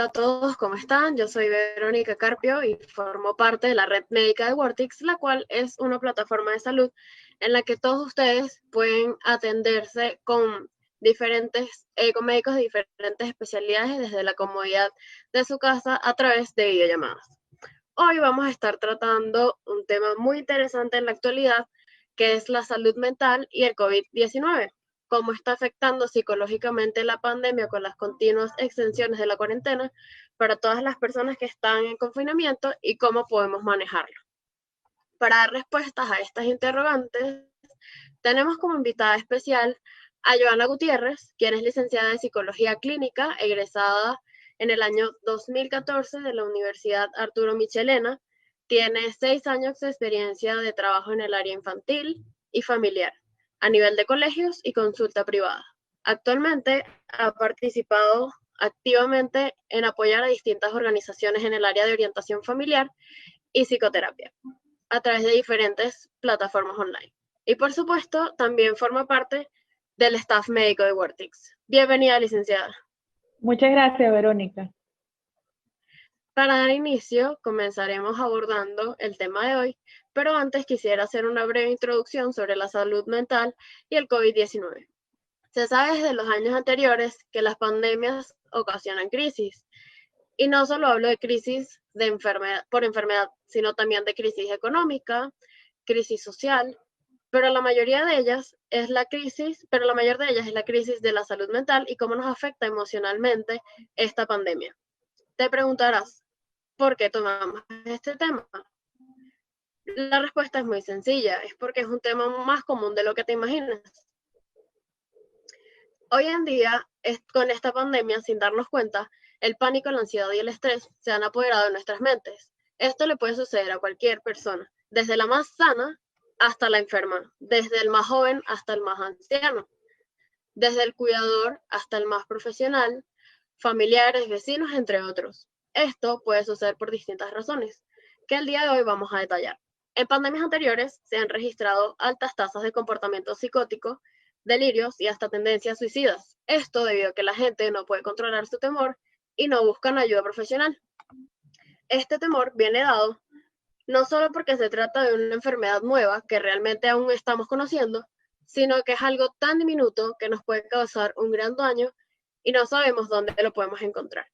Hola a todos, ¿cómo están? Yo soy Verónica Carpio y formo parte de la red médica de Wortix, la cual es una plataforma de salud en la que todos ustedes pueden atenderse con con médicos de diferentes especialidades desde la comodidad de su casa a través de videollamadas. Hoy vamos a estar tratando un tema muy interesante en la actualidad, que es la salud mental y el COVID-19, cómo está afectando psicológicamente la pandemia con las continuas extensiones de la cuarentena para todas las personas que están en confinamiento y cómo podemos manejarlo. Para dar respuestas a estas interrogantes, tenemos como invitada especial a Joana Gutiérrez, quien es licenciada de Psicología Clínica, egresada en el año 2014 de la Universidad Arturo Michelena. Tiene 6 años de experiencia de trabajo en el área infantil y familiar, a nivel de colegios y consulta privada. Actualmente ha participado activamente en apoyar a distintas organizaciones en el área de orientación familiar y psicoterapia a través de diferentes plataformas online. Y por supuesto, también forma parte del staff médico de Wortix. Bienvenida, licenciada. Muchas gracias, Verónica. Para dar inicio, comenzaremos abordando el tema de hoy, pero antes quisiera hacer una breve introducción sobre la salud mental y el COVID-19. Se sabe desde los años anteriores que las pandemias ocasionan crisis, y no solo hablo de crisis de por enfermedad, sino también de crisis económica, crisis social, pero la mayoría de ellas es la crisis, pero la mayor de ellas es la crisis de la salud mental y cómo nos afecta emocionalmente esta pandemia. Te preguntarás, ¿por qué tomamos este tema? La respuesta es muy sencilla, es porque es un tema más común de lo que te imaginas. Hoy en día, con esta pandemia, sin darnos cuenta, el pánico, la ansiedad y el estrés se han apoderado de nuestras mentes. Esto le puede suceder a cualquier persona, desde la más sana hasta la enferma, desde el más joven hasta el más anciano, desde el cuidador hasta el más profesional, familiares, vecinos, entre otros. Esto puede suceder por distintas razones, que el día de hoy vamos a detallar. En pandemias anteriores se han registrado altas tasas de comportamiento psicótico, delirios y hasta tendencias suicidas. Esto debido a que la gente no puede controlar su temor y no buscan ayuda profesional. Este temor viene dado no solo porque se trata de una enfermedad nueva que realmente aún estamos conociendo, sino que es algo tan diminuto que nos puede causar un gran daño y no sabemos dónde lo podemos encontrar.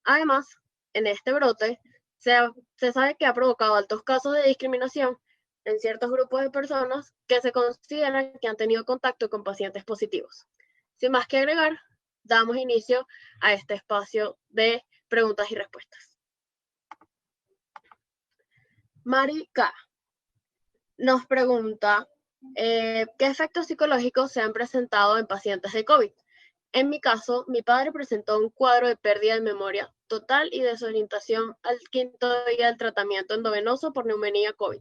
Además, en este brote se sabe que ha provocado altos casos de discriminación en ciertos grupos de personas que se consideran que han tenido contacto con pacientes positivos. Sin más que agregar, damos inicio a este espacio de preguntas y respuestas. Mari K. nos pregunta, ¿qué efectos psicológicos se han presentado en pacientes de COVID? En mi caso, mi padre presentó un cuadro de pérdida de memoria total y desorientación al quinto día del tratamiento endovenoso por neumonía COVID.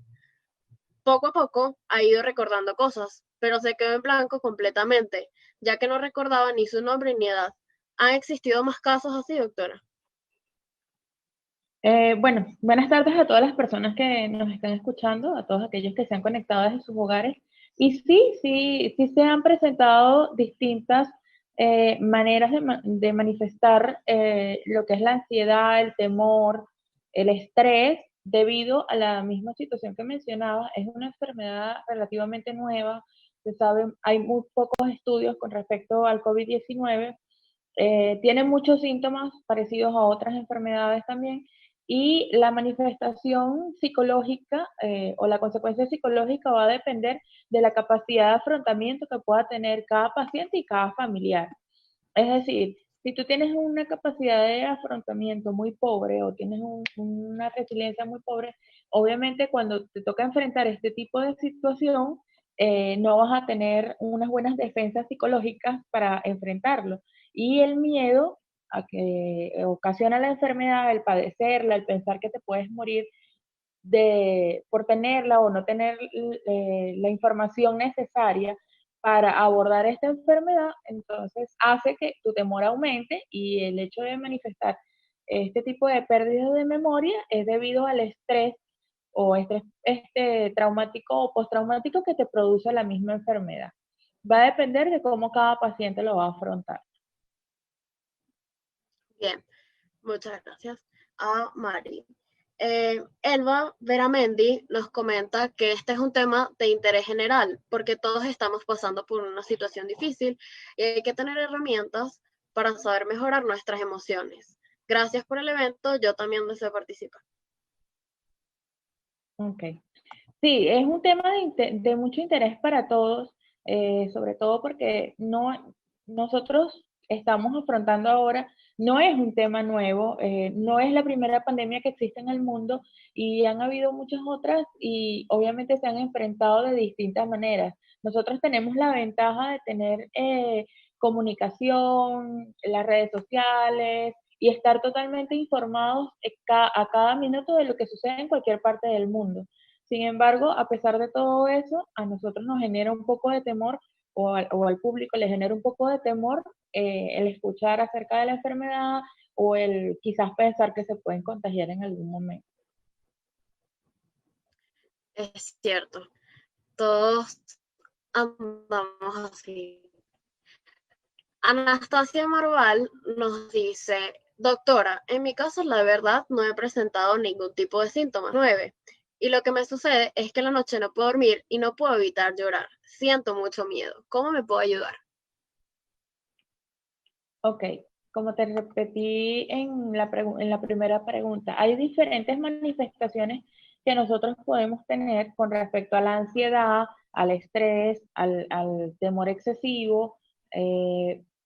Poco a poco ha ido recordando cosas, pero se quedó en blanco completamente, ya que no recordaba ni su nombre ni edad. ¿Han existido más casos así, doctora? Bueno, buenas tardes a todas las personas que nos están escuchando, a todos aquellos que se han conectado desde sus hogares. Y sí se han presentado distintas maneras de manifestar lo que es la ansiedad, el temor, el estrés, debido a la misma situación que mencionaba. Es una enfermedad relativamente nueva, se sabe, hay muy pocos estudios con respecto al COVID-19. Tiene muchos síntomas parecidos a otras enfermedades también, y la manifestación psicológica o la consecuencia psicológica va a depender de la capacidad de afrontamiento que pueda tener cada paciente y cada familiar. Es decir, si tú tienes una capacidad de afrontamiento muy pobre o tienes una resiliencia muy pobre, obviamente cuando te toca enfrentar este tipo de situación, no vas a tener unas buenas defensas psicológicas para enfrentarlo. Y el miedo a que ocasiona la enfermedad, el padecerla, el pensar que te puedes morir por tenerla o no tener la información necesaria para abordar esta enfermedad, entonces hace que tu temor aumente, y el hecho de manifestar este tipo de pérdidas de memoria es debido al estrés o estrés traumático o postraumático que te produce la misma enfermedad. Va a depender de cómo cada paciente lo va a afrontar. Bien. Muchas gracias a Mari. Elba Veramendi nos comenta que este es un tema de interés general, porque todos estamos pasando por una situación difícil y hay que tener herramientas para saber mejorar nuestras emociones. Gracias por el evento, yo también deseo participar. Ok. Sí, es un tema de mucho interés para todos, sobre todo porque nosotros estamos afrontando ahora, no es un tema nuevo, no es la primera pandemia que existe en el mundo y han habido muchas otras y obviamente se han enfrentado de distintas maneras. Nosotros tenemos la ventaja de tener comunicación, las redes sociales y estar totalmente informados a cada minuto de lo que sucede en cualquier parte del mundo. Sin embargo, a pesar de todo eso, a nosotros nos genera un poco de temor o al público le genera un poco de temor el escuchar acerca de la enfermedad o el quizás pensar que se pueden contagiar en algún momento. Es cierto, todos andamos así. Anastasia Marval nos dice, doctora, en mi caso la verdad no he presentado ningún tipo de síntoma 9 y lo que me sucede es que en la noche no puedo dormir y no puedo evitar llorar. Siento mucho miedo. ¿Cómo me puedo ayudar? Ok, como te repetí en la primera pregunta, hay diferentes manifestaciones que nosotros podemos tener con respecto a la ansiedad, al estrés, al temor excesivo,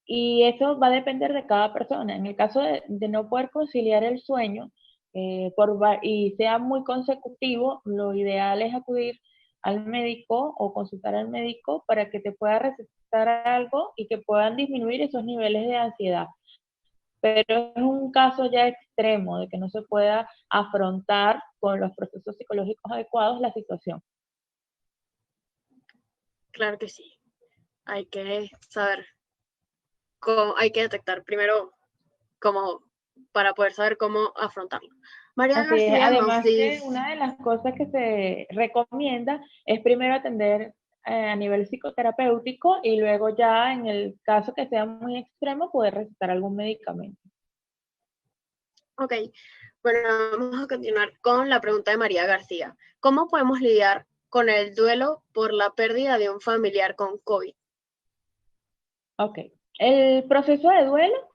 y eso va a depender de cada persona. En el caso de no poder conciliar el sueño y sea muy consecutivo, lo ideal es acudir al médico o consultar al médico para que te pueda recetar algo y que puedan disminuir esos niveles de ansiedad. Pero es un caso ya extremo de que no se pueda afrontar con los procesos psicológicos adecuados la situación. Claro que sí. Hay que saber cómo, hay que detectar primero cómo, para poder saber cómo afrontarlo. María Así es. García nos Además que dice, una de las cosas que se recomienda es primero atender a nivel psicoterapéutico y luego ya en el caso que sea muy extremo poder recetar algún medicamento. ok, bueno, vamos a continuar con la pregunta de María García. ¿Cómo podemos lidiar con el duelo por la pérdida de un familiar con COVID? Ok. El proceso de duelo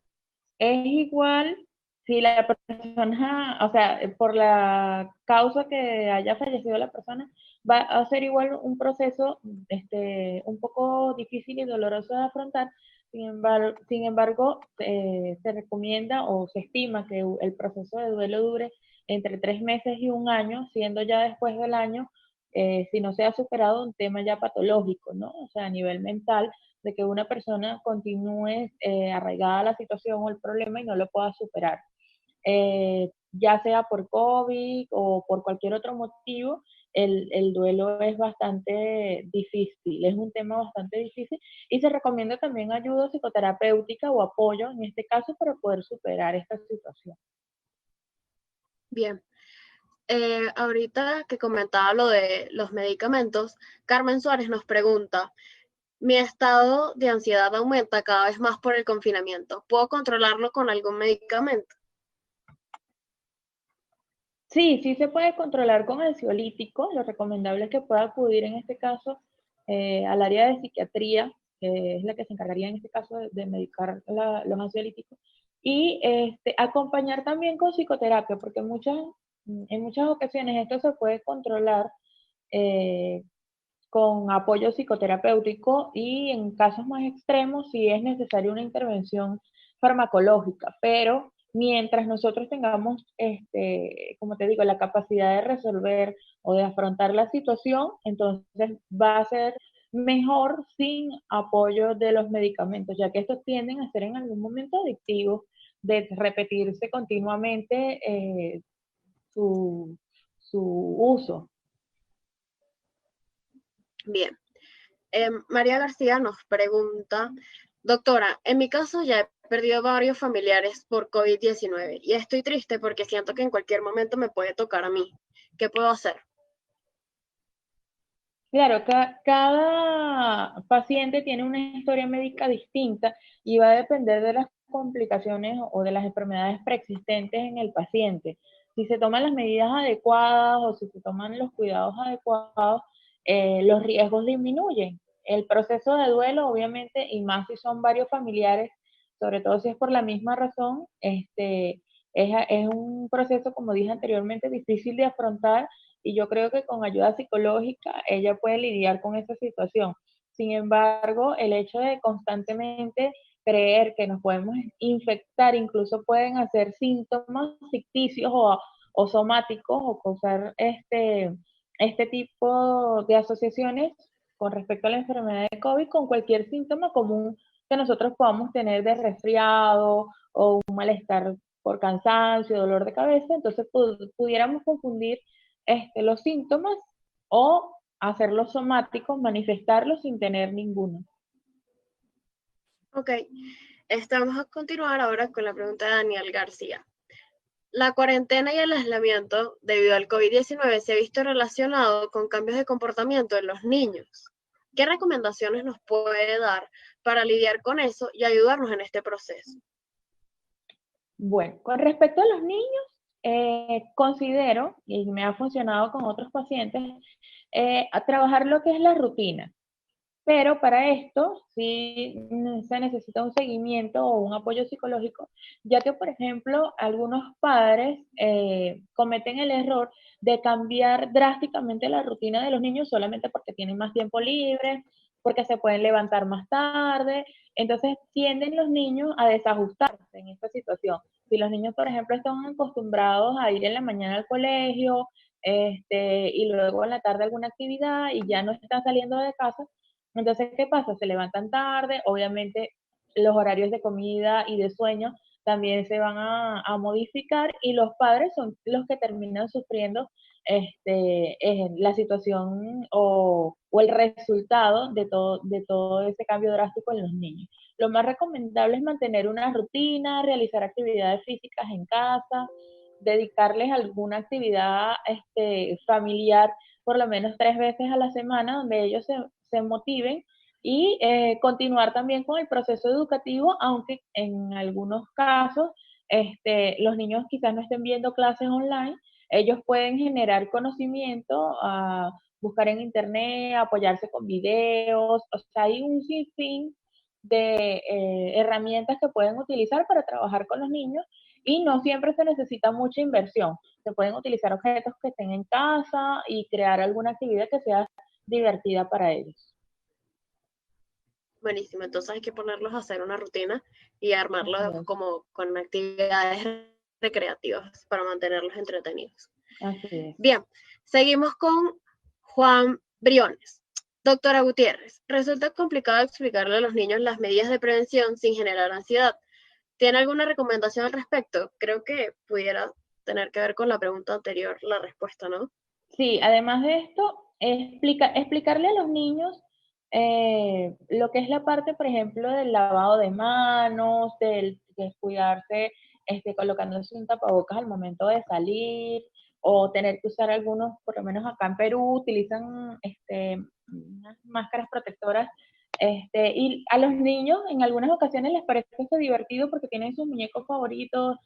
es igual si la persona, o sea, por la causa que haya fallecido la persona, va a ser igual un proceso un poco difícil y doloroso de afrontar. Sin embargo, se recomienda o se estima que el proceso de duelo dure entre 3 meses y un año, siendo ya después del año, si no se ha superado un tema ya patológico, ¿no? O sea, a nivel mental de que una persona continúe arraigada a la situación o el problema y no lo pueda superar. Ya sea por COVID o por cualquier otro motivo, el duelo es bastante difícil, es un tema bastante difícil y se recomienda también ayuda psicoterapéutica o apoyo en este caso para poder superar esta situación. Bien, ahorita que comentaba lo de los medicamentos, Carmen Suárez nos pregunta, mi estado de ansiedad aumenta cada vez más por el confinamiento. ¿Puedo controlarlo con algún medicamento? Sí, sí se puede controlar con ansiolítico. Lo recomendable es que pueda acudir en este caso al área de psiquiatría, que es la que se encargaría en este caso de medicar los ansiolíticos, y acompañar también con psicoterapia, porque en muchas ocasiones esto se puede controlar eh, con apoyo psicoterapéutico y en casos más extremos sí es necesaria una intervención farmacológica, pero mientras nosotros tengamos, como te digo, la capacidad de resolver o de afrontar la situación, entonces va a ser mejor sin apoyo de los medicamentos, ya que estos tienden a ser en algún momento adictivos, de repetirse continuamente su, su uso. Bien. María García nos pregunta, doctora, en mi caso ya he perdido varios familiares por COVID-19 y estoy triste porque siento que en cualquier momento me puede tocar a mí. ¿Qué puedo hacer? Claro, cada paciente tiene una historia médica distinta y va a depender de las complicaciones o de las enfermedades preexistentes en el paciente. Si se toman las medidas adecuadas o si se toman los cuidados adecuados, los riesgos disminuyen. El proceso de duelo, obviamente, y más si son varios familiares, sobre todo si es por la misma razón, es un proceso, como dije anteriormente, difícil de afrontar, y yo creo que con ayuda psicológica ella puede lidiar con esa situación. Sin embargo, el hecho de constantemente creer que nos podemos infectar, incluso pueden hacer síntomas ficticios o somáticos o causar este tipo de asociaciones con respecto a la enfermedad de COVID con cualquier síntoma común que nosotros podamos tener de resfriado o un malestar por cansancio, dolor de cabeza. Entonces pudiéramos confundir los síntomas o hacerlos somáticos, manifestarlos sin tener ninguno. Ok, vamos a continuar ahora con la pregunta de Daniel García. La cuarentena y el aislamiento debido al COVID-19 se ha visto relacionado con cambios de comportamiento en los niños. ¿Qué recomendaciones nos puede dar para lidiar con eso y ayudarnos en este proceso? Bueno, con respecto a los niños, considero, y me ha funcionado con otros pacientes, a trabajar lo que es la rutina. Pero para esto sí se necesita un seguimiento o un apoyo psicológico, ya que, por ejemplo, algunos padres cometen el error de cambiar drásticamente la rutina de los niños solamente porque tienen más tiempo libre, porque se pueden levantar más tarde. Entonces tienden los niños a desajustarse en esta situación. Si los niños, por ejemplo, están acostumbrados a ir en la mañana al colegio, y luego en la tarde a alguna actividad y ya no están saliendo de casa, entonces, ¿qué pasa? Se levantan tarde, obviamente los horarios de comida y de sueño también se van a modificar, y los padres son los que terminan sufriendo la situación o el resultado de todo ese cambio drástico en los niños. Lo más recomendable es mantener una rutina, realizar actividades físicas en casa, dedicarles alguna actividad familiar por lo menos 3 veces a la semana, donde ellos se motiven, y continuar también con el proceso educativo, aunque en algunos casos los niños quizás no estén viendo clases online. Ellos pueden generar conocimiento, buscar en internet, apoyarse con videos. O sea, hay un sinfín de herramientas que pueden utilizar para trabajar con los niños, y no siempre se necesita mucha inversión. Se pueden utilizar objetos que estén en casa y crear alguna actividad que sea divertida para ellos. Buenísimo, entonces hay que ponerlos a hacer una rutina y armarlos como con actividades recreativas para mantenerlos entretenidos. Así es. Bien, seguimos con Juan Briones. Doctora Gutiérrez, resulta complicado explicarle a los niños las medidas de prevención sin generar ansiedad. ¿Tiene alguna recomendación al respecto? Creo que pudiera tener que ver con la pregunta anterior, la respuesta, ¿no? Sí, además de esto, explicarle a los niños lo que es la parte, por ejemplo, del lavado de manos, de cuidarse colocándose un tapabocas al momento de salir, o tener que usar algunos, por lo menos acá en Perú, utilizan unas máscaras protectoras. Y a los niños en algunas ocasiones les parece esto divertido porque tienen sus muñecos favoritos.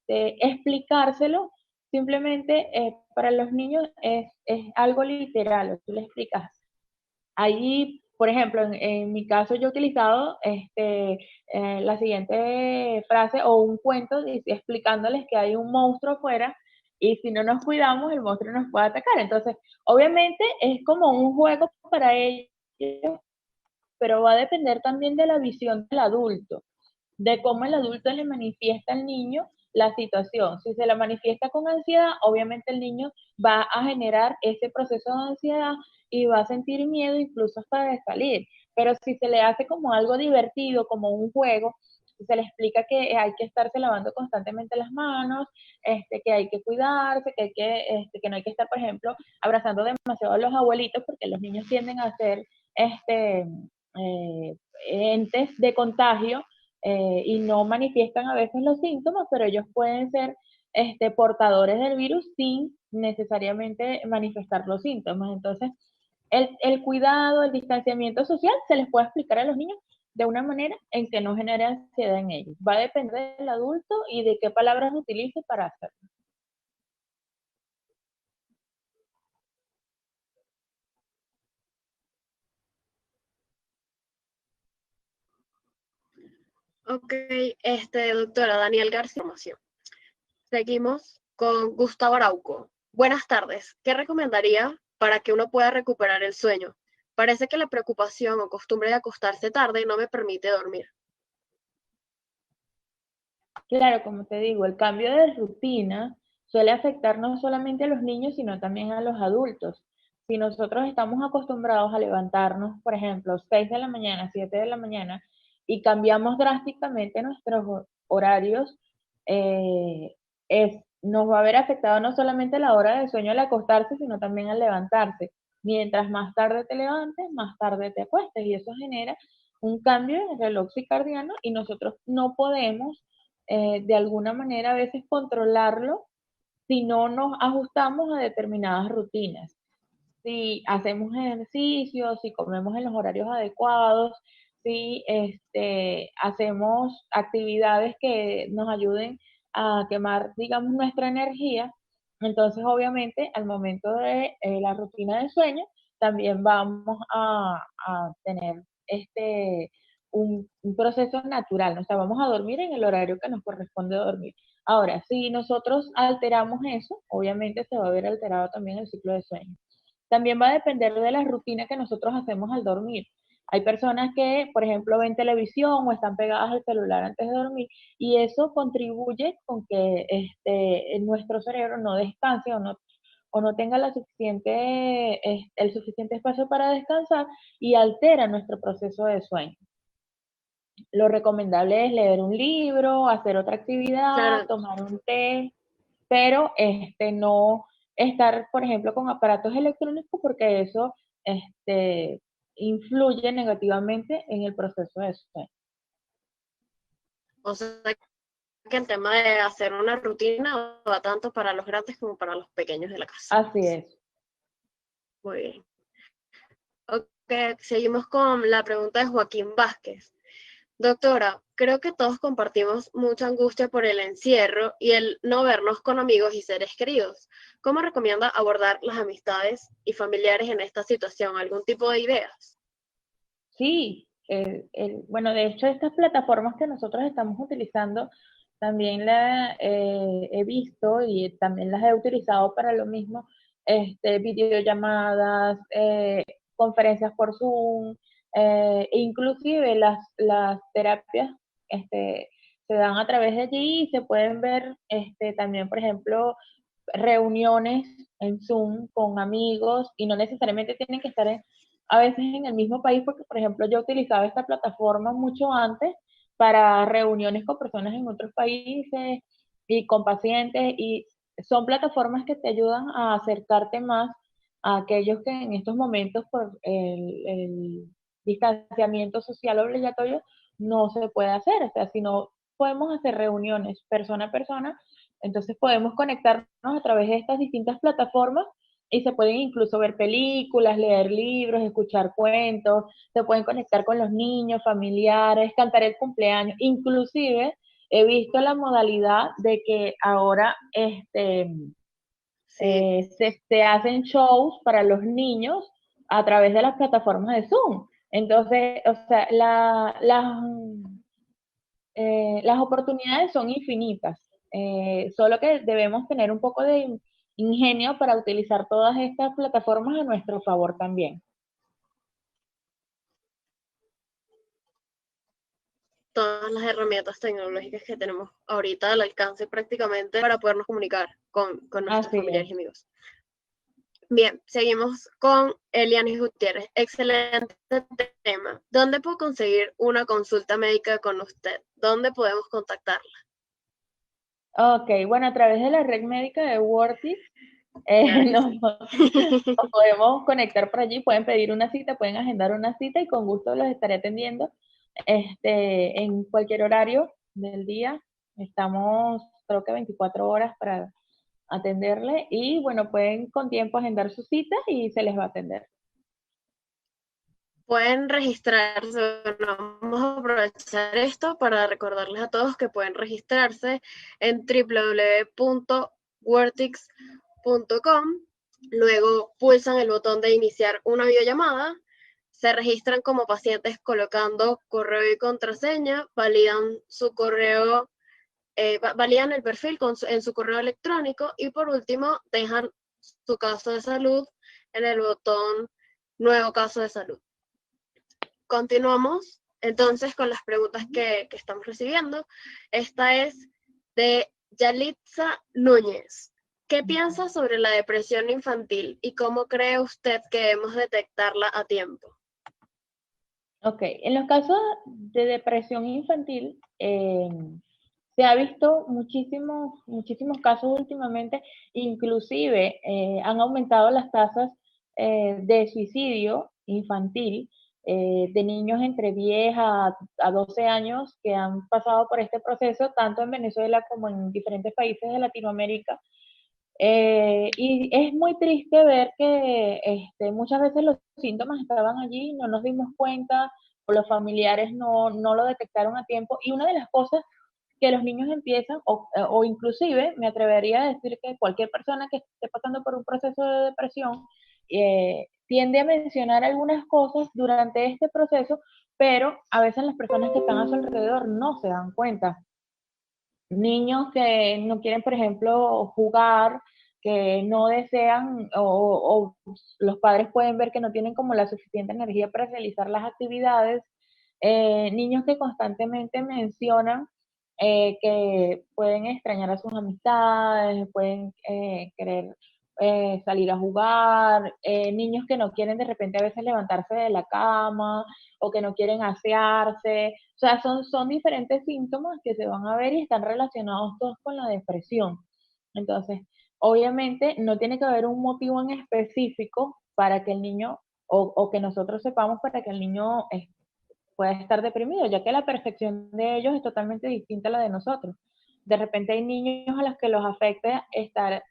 Explicárselo simplemente para los niños es algo literal. Tú le explicas. Ahí, por ejemplo, en mi caso yo he utilizado la siguiente frase o un cuento explicándoles que hay un monstruo afuera, y si no nos cuidamos el monstruo nos puede atacar. Entonces, obviamente es como un juego para ellos, pero va a depender también de la visión del adulto, de cómo el adulto le manifiesta al niño la situación. Si se la manifiesta con ansiedad, obviamente el niño va a generar ese proceso de ansiedad y va a sentir miedo incluso hasta de salir. Pero si se le hace como algo divertido, como un juego, se le explica que hay que estarse lavando constantemente las manos, que hay que cuidarse, que no hay que estar, por ejemplo, abrazando demasiado a los abuelitos, porque los niños tienden a ser entes de contagio, y no manifiestan a veces los síntomas, pero ellos pueden ser portadores del virus sin necesariamente manifestar los síntomas. Entonces, el cuidado, el distanciamiento social se les puede explicar a los niños de una manera en que no genere ansiedad en ellos. Va a depender del adulto y de qué palabras utilice para hacerlo. Ok, doctora Daniel García. Seguimos con Gustavo Arauco. Buenas tardes. ¿Qué recomendaría para que uno pueda recuperar el sueño? Parece que la preocupación o costumbre de acostarse tarde no me permite dormir. Claro, como te digo, el cambio de rutina suele afectar no solamente a los niños, sino también a los adultos. Si nosotros estamos acostumbrados a levantarnos, por ejemplo, 6 de la mañana, 7 de la mañana, y cambiamos drásticamente nuestros horarios, eh, nos va a haber afectado no solamente la hora de sueño al acostarse, sino también al levantarse. Mientras más tarde te levantes, más tarde te acuestes, y eso genera un cambio en el reloj circadiano y nosotros no podemos de alguna manera a veces controlarlo si no nos ajustamos a determinadas rutinas. Si hacemos ejercicio, si comemos en los horarios adecuados, si hacemos actividades que nos ayuden a quemar, digamos, nuestra energía, entonces obviamente al momento de la rutina de sueño también vamos a tener un proceso natural, ¿no? O sea, vamos a dormir en el horario que nos corresponde dormir. Ahora, si nosotros alteramos eso, obviamente se va a ver alterado también el ciclo de sueño. También va a depender de la rutina que nosotros hacemos al dormir. Hay personas que, por ejemplo, ven televisión o están pegadas al celular antes de dormir y eso contribuye con que nuestro cerebro no descanse o no tenga el suficiente espacio para descansar y altera nuestro proceso de sueño. Lo recomendable es leer un libro, hacer otra actividad, Claro, tomar un té, pero no estar, por ejemplo, con aparatos electrónicos porque eso influye negativamente en el proceso de sueño. o sea que el tema de hacer una rutina va tanto para los grandes como para los pequeños de la casa. Así es. Muy bien. Ok, seguimos con la pregunta de Joaquín Vázquez. Doctora, creo que todos compartimos mucha angustia por el encierro y el no vernos con amigos y seres queridos. ¿Cómo recomienda abordar las amistades y familiares en esta situación? ¿Algún tipo de ideas? Sí, bueno, de hecho estas plataformas que nosotros estamos utilizando también las he visto y también las he utilizado para lo mismo, videollamadas, conferencias por Zoom, inclusive las terapias se dan a través de allí y se pueden ver también, por ejemplo, reuniones en Zoom con amigos y no necesariamente tienen que estar a veces en el mismo país, porque por ejemplo yo utilizaba esta plataforma mucho antes para reuniones con personas en otros países y con pacientes y son plataformas que te ayudan a acercarte más a aquellos que en estos momentos por el distanciamiento social obligatorio no se puede hacer, o sea, si no podemos hacer reuniones persona a persona, entonces podemos conectarnos a través de estas distintas plataformas y se pueden incluso ver películas, leer libros, escuchar cuentos, se pueden conectar con los niños, familiares, cantar el cumpleaños. Inclusive he visto la modalidad de que ahora Sí, se hacen shows para los niños a través de las plataformas de Zoom. Entonces, o sea, las oportunidades son infinitas, solo que debemos tener un poco de ingenio para utilizar todas estas plataformas a nuestro favor también. todas las herramientas tecnológicas que tenemos ahorita al alcance prácticamente para podernos comunicar con nuestros Así familiares y es. amigos. Bien, seguimos con Elianis Gutiérrez. Excelente tema. ¿Dónde puedo conseguir una consulta médica con usted? ¿Dónde podemos contactarla? Ok, bueno, a través de la red médica de Wortis, Claro que nos, sí. nos podemos conectar por allí, pueden pedir una cita, pueden agendar una cita y con gusto los estaré atendiendo en cualquier horario del día. Estamos, creo que 24 horas para atenderle y bueno, pueden con tiempo agendar su cita y se les va a atender. pueden registrarse. Bueno, vamos a aprovechar esto para recordarles a todos que pueden registrarse en www.vertix.com. Luego pulsan el botón de iniciar una videollamada, se registran como pacientes colocando correo y contraseña, validan su correo, validan el perfil en su correo electrónico y por último dejan su caso de salud en el botón nuevo caso de salud. Continuamos entonces con las preguntas que estamos recibiendo. Esta es de Yalitza Núñez. ¿Qué piensa sobre la depresión infantil y cómo cree usted que debemos detectarla a tiempo? Ok, en los casos de depresión infantil, se ha visto muchísimos casos últimamente, inclusive han aumentado las tasas de suicidio infantil de niños entre 10 a 12 años que han pasado por este proceso, tanto en Venezuela como en diferentes países de Latinoamérica. Y es muy triste ver que muchas veces los síntomas estaban allí, no nos dimos cuenta, o los familiares no lo detectaron a tiempo. Y una de las cosas que los niños empiezan, o inclusive me atrevería a decir que cualquier persona que esté pasando por un proceso de depresión, tiende a mencionar algunas cosas durante este proceso, pero a veces las personas que están a su alrededor no se dan cuenta. Niños que no quieren, por ejemplo, jugar, que no desean, o los padres pueden ver que no tienen como la suficiente energía para realizar las actividades. Niños que constantemente mencionan que pueden extrañar a sus amistades, pueden querer salir a jugar, niños que no quieren de repente a veces levantarse de la cama o que no quieren asearse. O sea, son diferentes síntomas que se van a ver y están relacionados todos con la depresión. Entonces, obviamente no tiene que haber un motivo en específico para que el niño, o que nosotros sepamos para que el niño pueda estar deprimido, ya que la percepción de ellos es totalmente distinta a la de nosotros. De repente hay niños a los que los afecta estar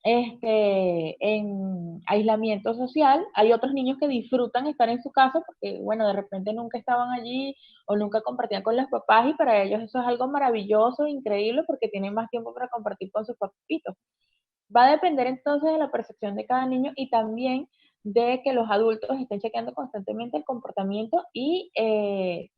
en aislamiento social. Hay otros niños que disfrutan estar en su casa porque, bueno, de repente nunca estaban allí o nunca compartían con los papás y para ellos eso es algo maravilloso, increíble, porque tienen más tiempo para compartir con sus papitos. Va a depender entonces de la percepción de cada niño y también de que los adultos estén chequeando constantemente el comportamiento y el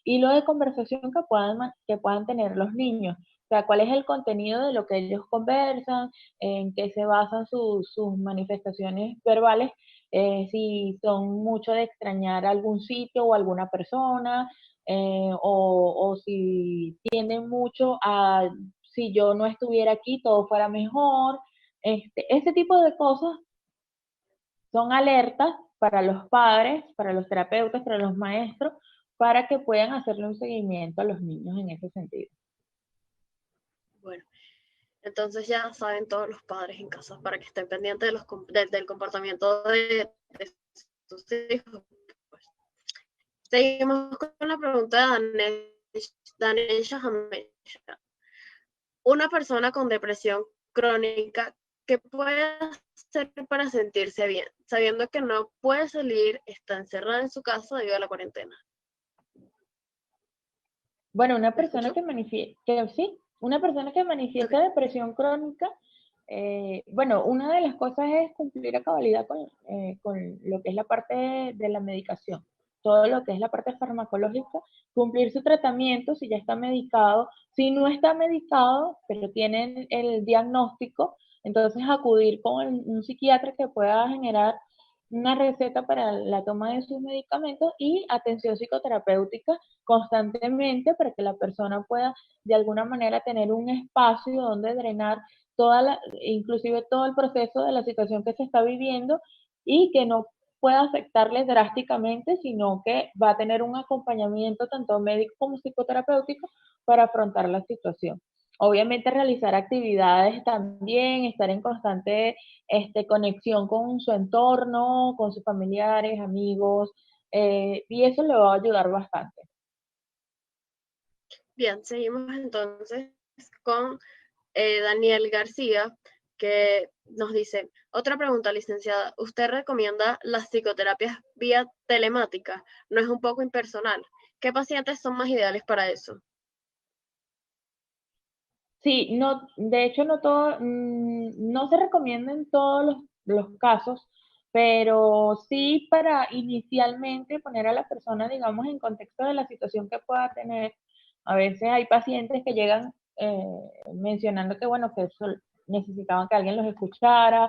hilo de conversación que puedan tener los niños. O sea, cuál es el contenido de lo que ellos conversan, en qué se basan sus manifestaciones verbales, si son mucho de extrañar algún sitio o alguna persona, o si tienden mucho a si yo no estuviera aquí todo fuera mejor. Ese tipo de cosas son alertas para los padres, para los terapeutas, para los maestros, para que puedan hacerle un seguimiento a los niños en ese sentido. Bueno, entonces ya saben todos los padres en casa para que estén pendientes del comportamiento de sus hijos. Pues. Seguimos con la pregunta de Danesha Jamecha. Una persona con depresión crónica, ¿qué puede hacer para sentirse bien? Sabiendo que no puede salir, está encerrada en su casa debido a la cuarentena. Bueno, una ¿Me persona escuchó? que manifiesta, sí, una persona que manifiesta Okay. depresión crónica, bueno, una de las cosas es cumplir a cabalidad con lo que es la parte de la medicación, todo lo que es la parte farmacológica, cumplir su tratamiento si ya está medicado, si no está medicado, pero tienen el diagnóstico, entonces acudir con un psiquiatra que pueda generar una receta para la toma de sus medicamentos y atención psicoterapéutica constantemente para que la persona pueda de alguna manera tener un espacio donde drenar inclusive todo el proceso de la situación que se está viviendo y que no pueda afectarles drásticamente, sino que va a tener un acompañamiento tanto médico como psicoterapéutico para afrontar la situación. Obviamente realizar actividades también, estar en constante conexión con su entorno, con sus familiares, amigos, y eso le va a ayudar bastante. Bien, seguimos entonces con Daniel García, que nos dice, otra pregunta, licenciada, ¿usted recomienda las psicoterapias vía telemática? ¿No es un poco impersonal? ¿Qué pacientes son más ideales para eso? Sí, no, de hecho no todo, no se recomienda en todos los casos, pero sí para inicialmente poner a la persona, digamos, en contexto de la situación que pueda tener. A veces hay pacientes que llegan mencionando que, bueno, que necesitaban que alguien los escuchara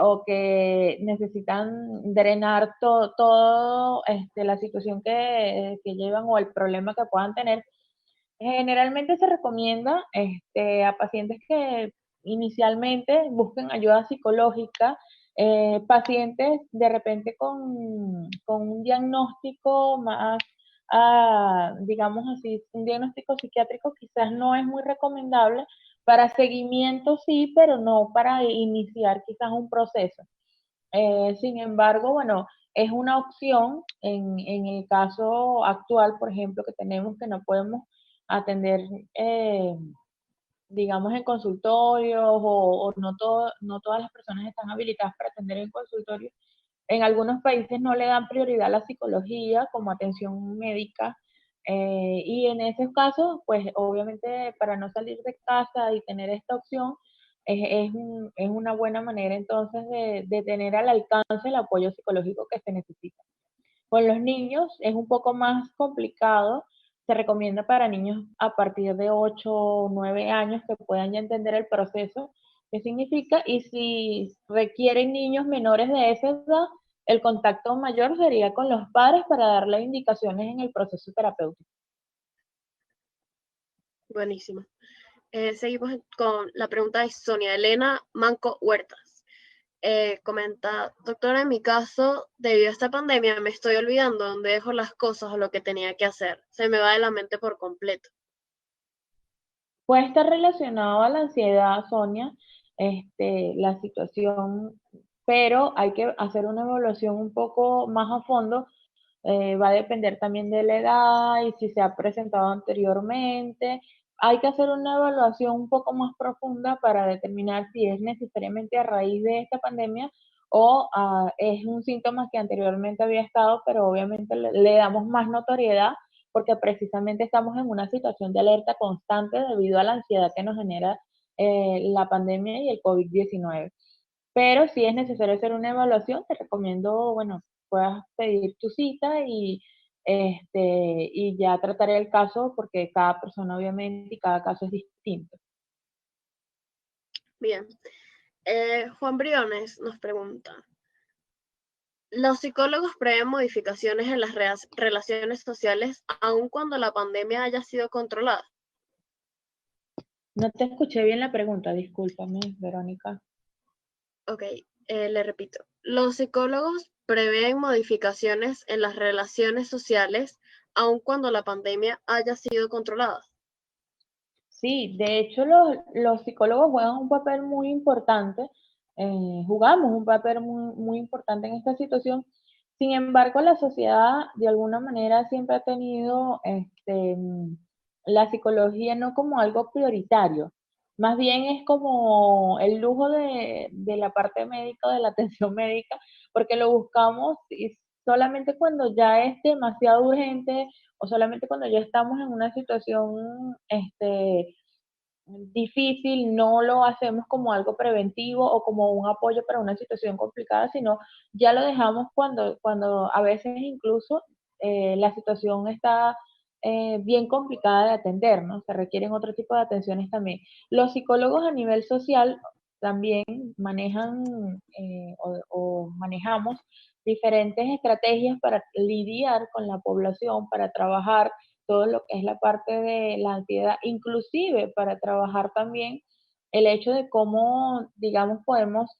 o que necesitan drenar todo la situación que llevan o el problema que puedan tener. Generalmente se recomienda a pacientes que inicialmente busquen ayuda psicológica, pacientes de repente con un diagnóstico más, digamos así, un diagnóstico psiquiátrico quizás no es muy recomendable. Para seguimiento sí, pero no para iniciar quizás un proceso. Sin embargo, bueno, es una opción en el caso actual, por ejemplo, que tenemos que no podemos atender, eh, digamos, en consultorios o no, no todas las personas están habilitadas para atender en consultorios. En algunos países no le dan prioridad a la psicología como atención médica. Y en esos casos, pues obviamente para no salir de casa y tener esta opción, es una buena manera entonces de tener al alcance el apoyo psicológico que se necesita. Con los niños es un poco más complicado. Se recomienda para niños a partir de 8 o 9 años que puedan ya entender el proceso, qué significa, y si requieren niños menores de esa edad, el contacto mayor sería con los padres para darle indicaciones en el proceso terapéutico. Buenísimo. Seguimos con la pregunta de Sonia Elena Manco Huertas. Comenta, doctora, en mi caso, debido a esta pandemia, me estoy olvidando dónde dejo las cosas o lo que tenía que hacer. Se me va de la mente por completo. Puede estar relacionado a la ansiedad, Sonia, la situación, pero hay que hacer una evaluación un poco más a fondo. Va a depender también de la edad y si se ha presentado anteriormente. Hay que hacer una evaluación un poco más profunda para determinar si es necesariamente a raíz de esta pandemia o es un síntoma que anteriormente había estado, pero obviamente le damos más notoriedad porque precisamente estamos en una situación de alerta constante debido a la ansiedad que nos genera la pandemia y el COVID-19. Pero si es necesario hacer una evaluación, te recomiendo, bueno, puedas pedir tu cita y ya trataré el caso porque cada persona obviamente y cada caso es distinto. Bien. Juan Briones nos pregunta, ¿los psicólogos prevén modificaciones en las relaciones sociales aun cuando la pandemia haya sido controlada? No te escuché bien la pregunta, discúlpame, Verónica. Ok, le repito. ¿Los psicólogos prevén modificaciones en las relaciones sociales aun cuando la pandemia haya sido controlada? Sí, de hecho los psicólogos juegan un papel muy importante, jugamos un papel muy importante en esta situación. Sin embargo, la sociedad de alguna manera siempre ha tenido la psicología no como algo prioritario, más bien es como el lujo de la parte médica, de la atención médica, porque lo buscamos y solamente cuando ya es demasiado urgente o solamente cuando ya estamos en una situación difícil, no lo hacemos como algo preventivo o como un apoyo para una situación complicada, sino ya lo dejamos cuando a veces incluso la situación está bien complicada de atender, ¿no? Se requieren otro tipo de atenciones también. Los psicólogos a nivel social también manejan o manejamos diferentes estrategias para lidiar con la población, para trabajar todo lo que es la parte de la ansiedad, inclusive para trabajar también el hecho de cómo, digamos, podemos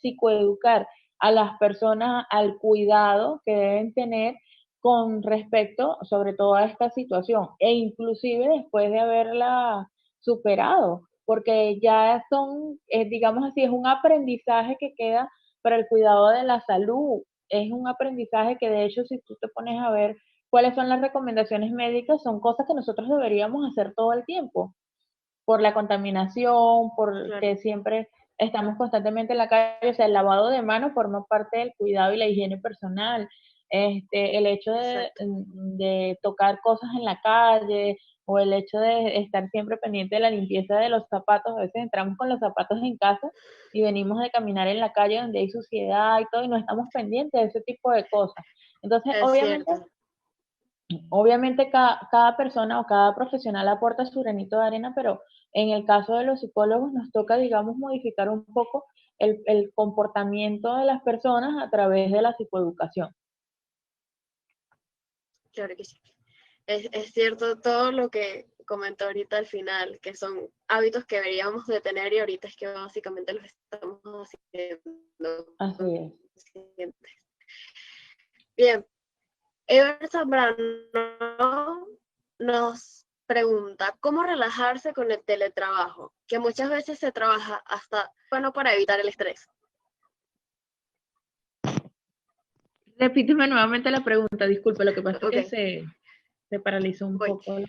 psicoeducar a las personas al cuidado que deben tener con respecto sobre todo a esta situación e inclusive después de haberla superado, porque ya son, digamos así, es un aprendizaje que queda para el cuidado de la salud, es un aprendizaje que de hecho si tú te pones a ver cuáles son las recomendaciones médicas, son cosas que nosotros deberíamos hacer todo el tiempo, por la contaminación, Claro. porque siempre estamos constantemente en la calle, o sea, el lavado de manos forma parte del cuidado y la higiene personal. El hecho Exacto. de tocar cosas en la calle o el hecho de estar siempre pendiente de la limpieza de los zapatos, a veces entramos con los zapatos en casa y venimos de caminar en la calle donde hay suciedad y todo y no estamos pendientes de ese tipo de cosas. Entonces, Es cierto. obviamente cada persona o cada profesional aporta su granito de arena, pero en el caso de los psicólogos nos toca, digamos, modificar un poco el comportamiento de las personas a través de la psicoeducación. Claro que sí. Es cierto todo lo que comentó ahorita al final, que son hábitos que deberíamos de tener y ahorita es que básicamente los estamos haciendo Así es. conscientes. Bien, Ever Zambrano nos pregunta, ¿cómo relajarse con el teletrabajo? Que muchas veces se trabaja hasta, bueno, para evitar el estrés. Repíteme nuevamente la pregunta, disculpe, lo que pasa es Ok, que se paralizó un voy. poco la...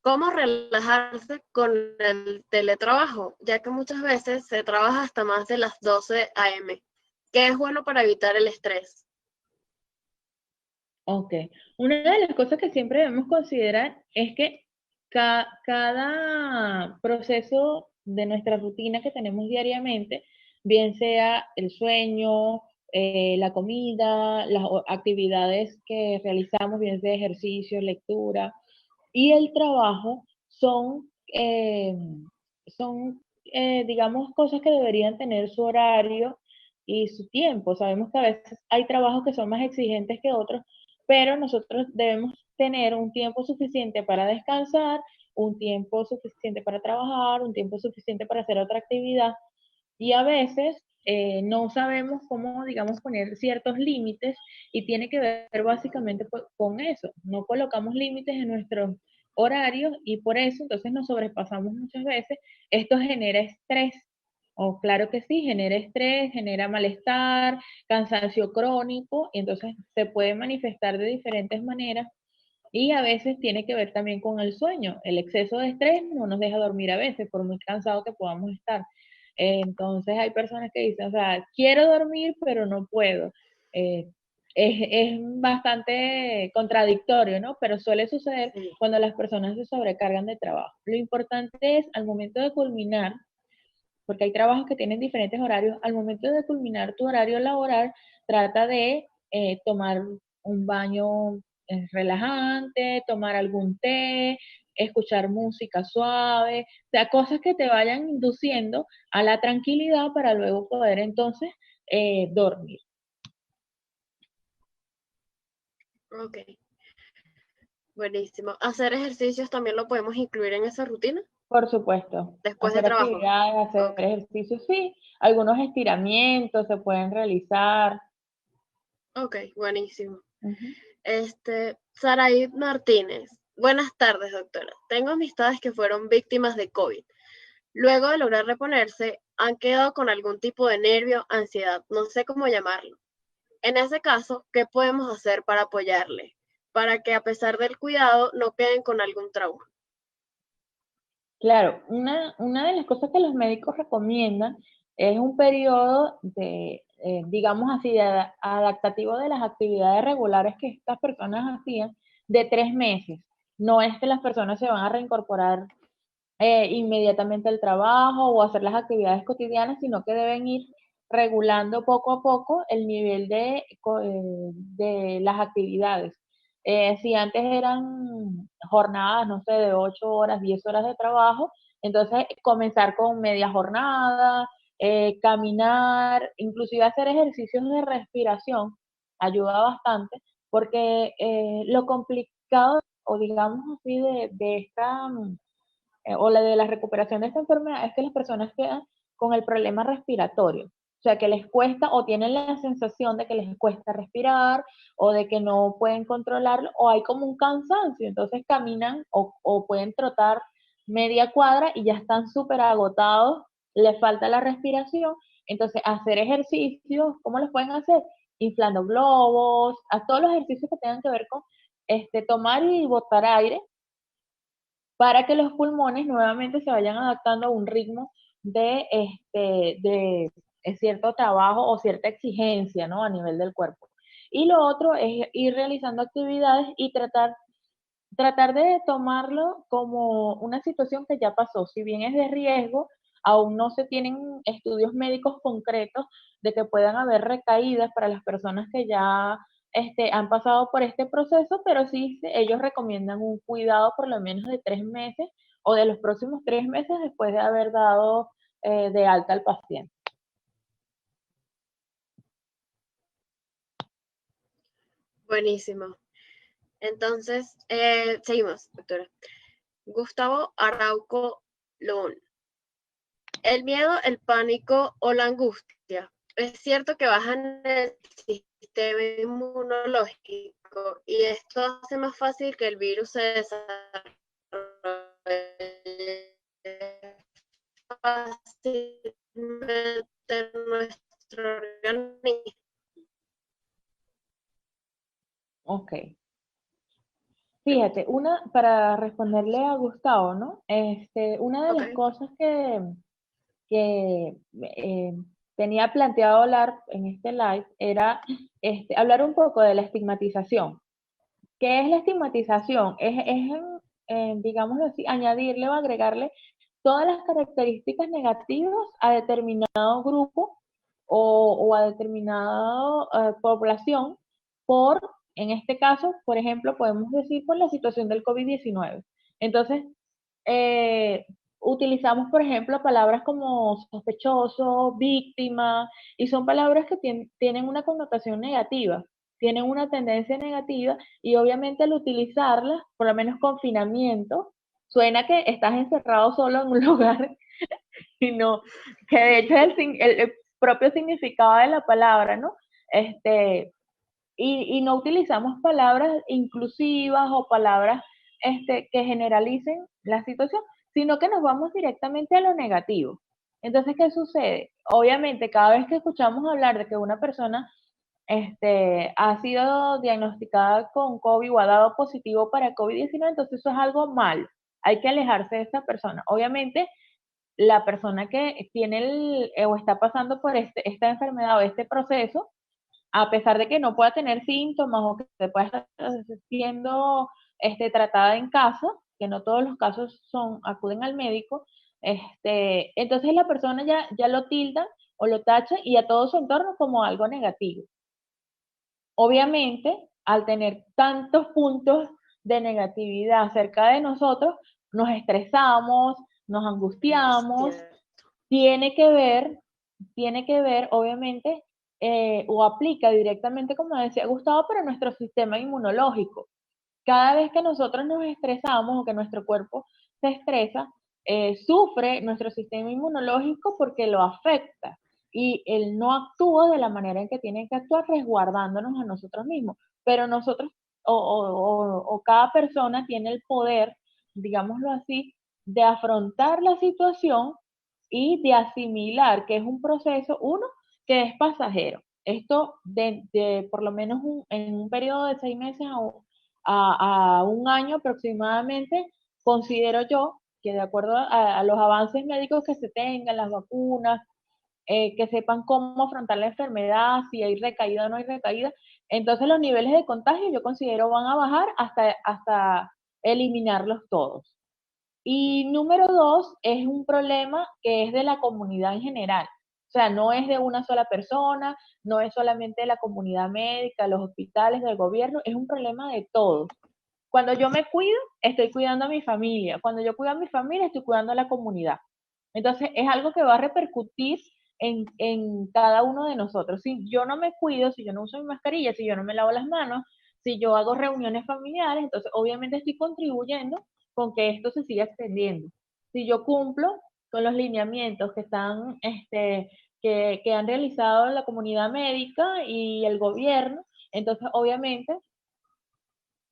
¿Cómo relajarse con el teletrabajo? Ya que muchas veces se trabaja hasta más de las 12 a.m., que es bueno para evitar el estrés. Ok. Una de las cosas que siempre debemos considerar es que cada proceso de nuestra rutina que tenemos diariamente, bien sea el sueño, la comida, las actividades que realizamos, bien sea ejercicio, lectura, y el trabajo, digamos, cosas que deberían tener su horario y su tiempo. Sabemos que a veces hay trabajos que son más exigentes que otros, pero nosotros debemos tener un tiempo suficiente para descansar, un tiempo suficiente para trabajar, un tiempo suficiente para hacer otra actividad y a veces no sabemos cómo, digamos, poner ciertos límites y tiene que ver básicamente con eso. No colocamos límites en nuestros horarios y por eso entonces nos sobrepasamos muchas veces. Esto genera estrés. O claro que sí, genera estrés, genera malestar, cansancio crónico, y entonces se puede manifestar de diferentes maneras y a veces tiene que ver también con el sueño. El exceso de estrés no nos deja dormir a veces, por muy cansado que podamos estar. Entonces hay personas que dicen, o sea, quiero dormir, pero no puedo. Eh, es bastante contradictorio, ¿no? Pero suele suceder Sí. cuando las personas se sobrecargan de trabajo. Lo importante es, al momento de culminar, porque hay trabajos que tienen diferentes horarios, al momento de culminar tu horario laboral, trata de tomar un baño relajante, tomar algún té, escuchar música suave, o sea, cosas que te vayan induciendo a la tranquilidad para luego poder entonces dormir. Ok, buenísimo. ¿Hacer ejercicios también lo podemos incluir en esa rutina Por supuesto, después de hacer trabajo? actividades, hacer Ok, ejercicios, sí, algunos estiramientos se pueden realizar. ok, buenísimo. Ujú. Saraí Martínez. Buenas tardes, doctora. Tengo amistades que fueron víctimas de COVID. Luego de lograr reponerse, han quedado con algún tipo de nervio, ansiedad, no sé cómo llamarlo. En ese caso, ¿qué podemos hacer para apoyarle? Para que a pesar del cuidado no queden con algún trauma. Claro, una de las cosas que los médicos recomiendan es un periodo de, digamos así, adaptativo de las actividades regulares que estas personas hacían de 3 meses. No es que las personas se van a reincorporar inmediatamente al trabajo o hacer las actividades cotidianas, sino que deben ir regulando poco a poco el nivel de las actividades. Si antes eran jornadas, no sé, de 8 horas, 10 horas de trabajo, entonces comenzar con media jornada, caminar, inclusive hacer ejercicios de respiración, ayuda bastante, porque lo complicado, o digamos así, de esta o la de la recuperación de esta enfermedad es que las personas quedan con el problema respiratorio. O sea, que les cuesta o tienen la sensación de que les cuesta respirar o de que no pueden controlarlo o hay como un cansancio. Entonces caminan o pueden trotar media cuadra y ya están súper agotados, les falta la respiración. Entonces hacer ejercicios, ¿cómo los pueden hacer? Inflando globos, a todos los ejercicios que tengan que ver con tomar y botar aire para que los pulmones nuevamente se vayan adaptando a un ritmo de cierto trabajo o cierta exigencia, ¿no? A nivel del cuerpo. Y lo otro es ir realizando actividades y tratar de tomarlo como una situación que ya pasó. Si bien es de riesgo, aún no se tienen estudios médicos concretos de que puedan haber recaídas para las personas que ya han pasado por este proceso, pero sí ellos recomiendan un cuidado por lo menos de 3 meses o de los próximos 3 meses después de haber dado de alta al paciente. Buenísimo. Entonces, seguimos, doctora. Gustavo Arauco Loón. El miedo, el pánico o la angustia. Es cierto que bajan el sistema inmunológico y esto hace más fácil que el virus se desarrolle fácilmente en nuestro organismo. Ok. Fíjate, para responderle a Gustavo, ¿no? Una de las Okay. cosas que tenía planteado hablar en este live era hablar un poco de la estigmatización. ¿Qué es la estigmatización? Digámoslo así, añadirle o agregarle todas las características negativas a determinado grupo o a determinada población por, en este caso, por ejemplo, podemos decir por la situación del COVID-19. Entonces, eh, utilizamos, por ejemplo, palabras como sospechoso, víctima, y son palabras que tienen una connotación negativa, tienen una tendencia negativa, y obviamente al utilizarlas, por lo menos confinamiento, suena que estás encerrado solo en un lugar, y no, que de hecho es el propio significado de la palabra, ¿no? Y no utilizamos palabras inclusivas o palabras que generalicen la situación, sino que nos vamos directamente a lo negativo. Entonces, ¿qué sucede? Obviamente, cada vez que escuchamos hablar de que una persona ha sido diagnosticada con COVID o ha dado positivo para COVID-19, entonces eso es algo malo. Hay que alejarse de esa persona. Obviamente, la persona que tiene o está pasando por esta enfermedad o este proceso, a pesar de que no pueda tener síntomas o que se pueda estar siendo tratada en casa, que no todos los casos acuden al médico, entonces la persona ya lo tilda o lo tacha y a todo su entorno como algo negativo. Obviamente, al tener tantos puntos de negatividad cerca de nosotros, nos estresamos, nos angustiamos, tiene que ver, obviamente, o aplica directamente, como decía Gustavo, para nuestro sistema inmunológico. Cada vez que nosotros nos estresamos o que nuestro cuerpo se estresa, sufre nuestro sistema inmunológico porque lo afecta y él no actúa de la manera en que tiene que actuar resguardándonos a nosotros mismos. Pero nosotros o cada persona tiene el poder, digámoslo así, de afrontar la situación y de asimilar que es un proceso, uno, que es pasajero. Esto de por lo menos en un periodo de 6 meses a un año aproximadamente, considero yo que de acuerdo a los avances médicos que se tengan, las vacunas, que sepan cómo afrontar la enfermedad, si hay recaída o no hay recaída, entonces los niveles de contagio yo considero van a bajar hasta eliminarlos todos. Y número dos, es un problema que es de la comunidad en general. O sea, no es de una sola persona, no es solamente de la comunidad médica, los hospitales, del gobierno, es un problema de todos. Cuando yo me cuido, estoy cuidando a mi familia. Cuando yo cuido a mi familia, estoy cuidando a la comunidad. Entonces, es algo que va a repercutir en cada uno de nosotros. Si yo no me cuido, si yo no uso mi mascarilla, si yo no me lavo las manos, si yo hago reuniones familiares, entonces obviamente estoy contribuyendo con que esto se siga extendiendo. Si yo cumplo con los lineamientos que han realizado la comunidad médica y el gobierno, entonces obviamente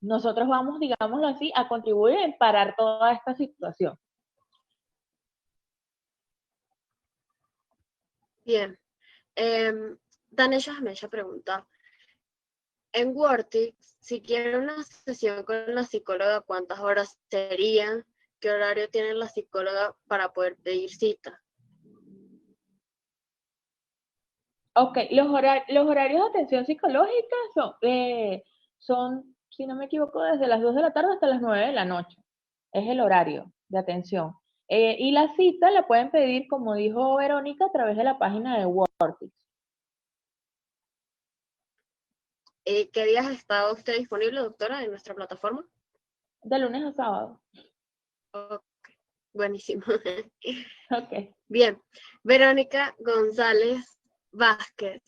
nosotros vamos, digámoslo así, a contribuir en parar toda esta situación. Bien. Danesha Hamesha pregunta, en Wortix, si quiero una sesión con la psicóloga, ¿cuántas horas serían? ¿Qué horario tiene la psicóloga para poder pedir cita? Ok, los horarios de atención psicológica son, si no me equivoco, desde las 2 de la tarde hasta las 9 de la noche. Es el horario de atención. Y la cita la pueden pedir, como dijo Verónica, a través de la página de Workix. ¿Qué días está usted disponible, doctora, en nuestra plataforma? De lunes a sábado. Ok, buenísimo. Ok. Bien, Verónica González Vázquez.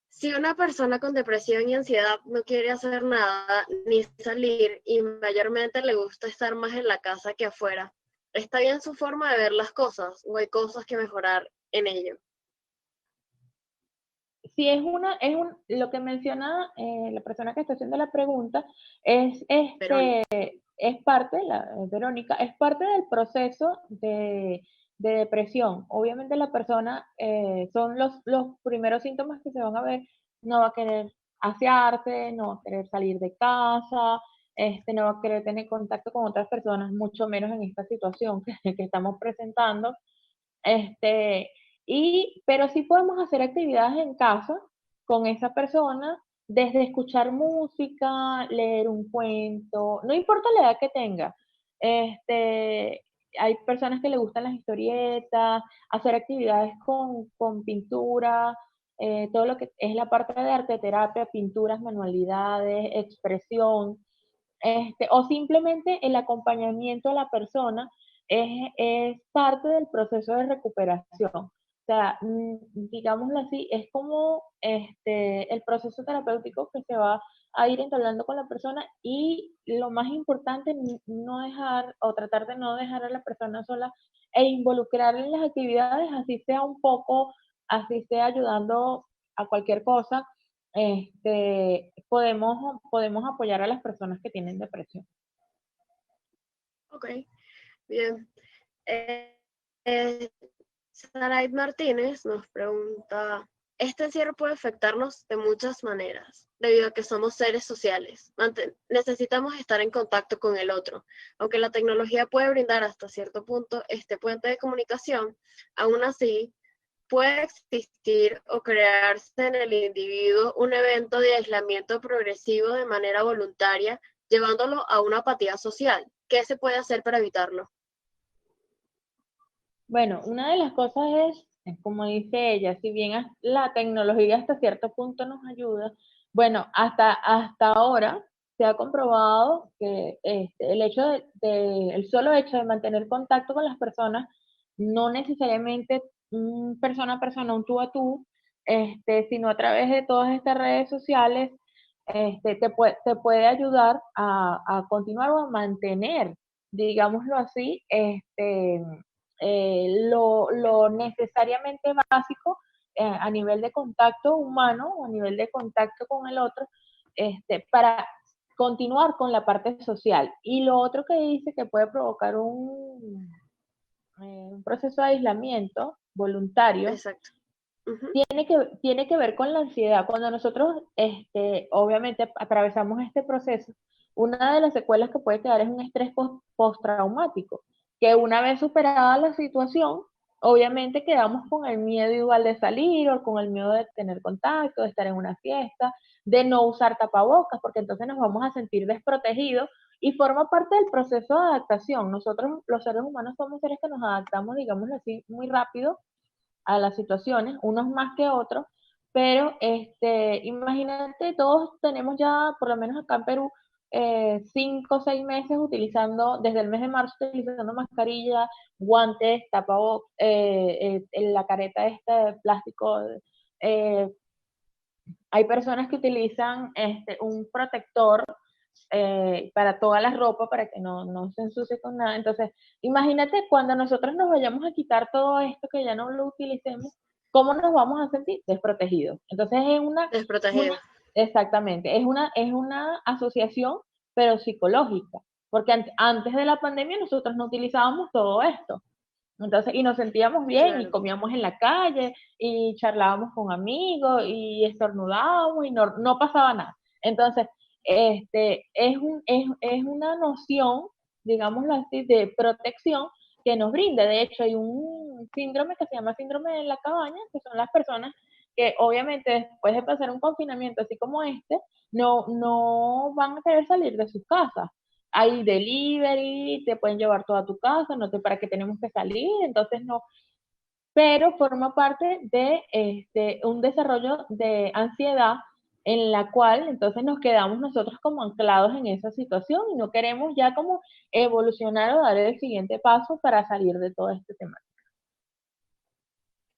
Si una persona con depresión y ansiedad no quiere hacer nada ni salir y mayormente le gusta estar más en la casa que afuera, ¿está bien su forma de ver las cosas o hay cosas que mejorar en ello? Si lo que menciona la persona que está haciendo la pregunta, Verónica. es parte, Verónica, es parte del proceso de depresión. Obviamente la persona, son los primeros síntomas que se van a ver, no va a querer asearse, no va a querer salir de casa, no va a querer tener contacto con otras personas, mucho menos en esta situación que estamos presentando. Este, pero sí podemos hacer actividades en casa con esa persona, desde escuchar música, leer un cuento, no importa la edad que tenga. Hay personas que le gustan las historietas, hacer actividades con pintura, todo lo que es la parte de arte terapia, pinturas, manualidades, expresión, o simplemente el acompañamiento a la persona es parte del proceso de recuperación. O sea, digámoslo así, es como el proceso terapéutico que se va a ir entablando con la persona, y lo más importante, no dejar o tratar de no dejar a la persona sola e involucrarla en las actividades, así sea ayudando a cualquier cosa. Podemos apoyar a las personas que tienen depresión. Ok, bien. Eh, eh, Saraid Martínez nos pregunta, este encierro puede afectarnos de muchas maneras, debido a que somos seres sociales. Necesitamos estar en contacto con el otro. Aunque la tecnología puede brindar hasta cierto punto este puente de comunicación, aún así puede existir o crearse en el individuo un evento de aislamiento progresivo de manera voluntaria, llevándolo a una apatía social. ¿Qué se puede hacer para evitarlo? Bueno, una de las cosas como dice ella, si bien la tecnología hasta cierto punto nos ayuda, bueno, hasta ahora se ha comprobado que el solo hecho de mantener contacto con las personas, no necesariamente persona a persona, un tú a tú, sino a través de todas estas redes sociales, te puede ayudar a continuar o a mantener, digámoslo así, lo necesariamente básico, a nivel de contacto humano o a nivel de contacto con el otro, para continuar con la parte social. Y lo otro que dice que puede provocar un proceso de aislamiento voluntario, Exacto. Uh-huh. tiene que ver con la ansiedad. Cuando nosotros, obviamente, atravesamos este proceso, una de las secuelas que puede quedar es un estrés postraumático, que una vez superada la situación, obviamente quedamos con el miedo igual de salir, o con el miedo de tener contacto, de estar en una fiesta, de no usar tapabocas, porque entonces nos vamos a sentir desprotegidos, y forma parte del proceso de adaptación. Nosotros, los seres humanos, somos seres que nos adaptamos, digámoslo así, muy rápido a las situaciones, unos más que otros, pero imagínate, todos tenemos ya, por lo menos acá en Perú, 5 o 6 meses utilizando, desde el mes de marzo, utilizando mascarilla, guantes, tapabocas, la careta esta de plástico. eh, Hay personas que utilizan un protector, para toda la ropa, para que no se ensucie con nada. Entonces, imagínate cuando nosotros nos vayamos a quitar todo esto, que ya no lo utilicemos, ¿cómo nos vamos a sentir? Desprotegidos. Entonces, Desprotegido. exactamente, es una asociación, pero psicológica, porque antes de la pandemia nosotros no utilizábamos todo esto. Entonces, y nos sentíamos bien, y Claro. comíamos en la calle, y charlábamos con amigos, y estornudábamos, y no pasaba nada. Entonces, es una noción, digámoslo así, de protección que nos brinda. De hecho, hay un síndrome que se llama síndrome de la cabaña, que son las personas que obviamente después de pasar un confinamiento así como este, no van a querer salir de sus casas. Hay delivery, te pueden llevar toda tu casa, no sé para qué tenemos que salir, entonces no, pero forma parte de un desarrollo de ansiedad en la cual entonces nos quedamos nosotros como anclados en esa situación y no queremos ya como evolucionar o dar el siguiente paso para salir de todo este tema.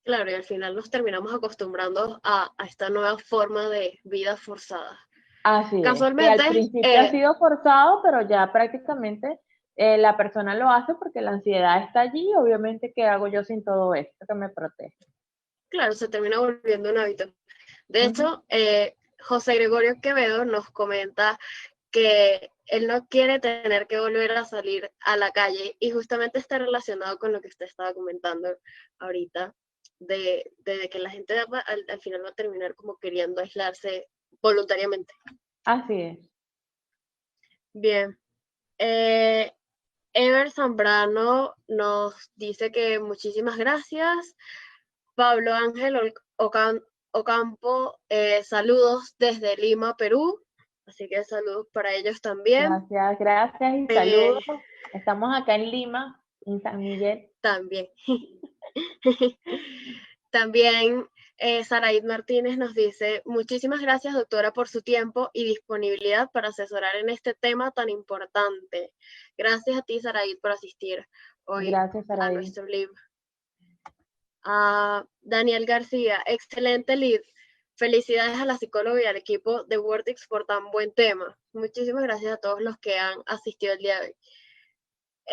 Claro, y al final nos terminamos acostumbrando a esta nueva forma de vida forzada. Así es, que Casualmente, al principio ha sido forzado, pero ya prácticamente la persona lo hace porque la ansiedad está allí, obviamente, ¿qué hago yo sin todo esto que me protege? claro, se termina volviendo un hábito. De Ujú. hecho, José Gregorio Quevedo nos comenta que él no quiere tener que volver a salir a la calle y justamente está relacionado con lo que usted estaba comentando ahorita, de que la gente al final va a terminar como queriendo aislarse voluntariamente. Así es. Bien. Eh, Ever Zambrano nos dice que muchísimas gracias. Pablo Ángel Ocampo, saludos desde Lima, Perú. Así que saludos para ellos también. Gracias, gracias y Eh, saludos. Estamos acá en Lima, en San Miguel. también. También Saraid Martínez nos dice, muchísimas gracias doctora por su tiempo y disponibilidad para asesorar en este tema tan importante. Gracias a ti Saraid por asistir hoy Gracias, a Saraí. nuestro live. Daniel García, excelente lead. Felicidades a la psicóloga y al equipo de Vortex por tan buen tema. Muchísimas gracias a todos los que han asistido el día de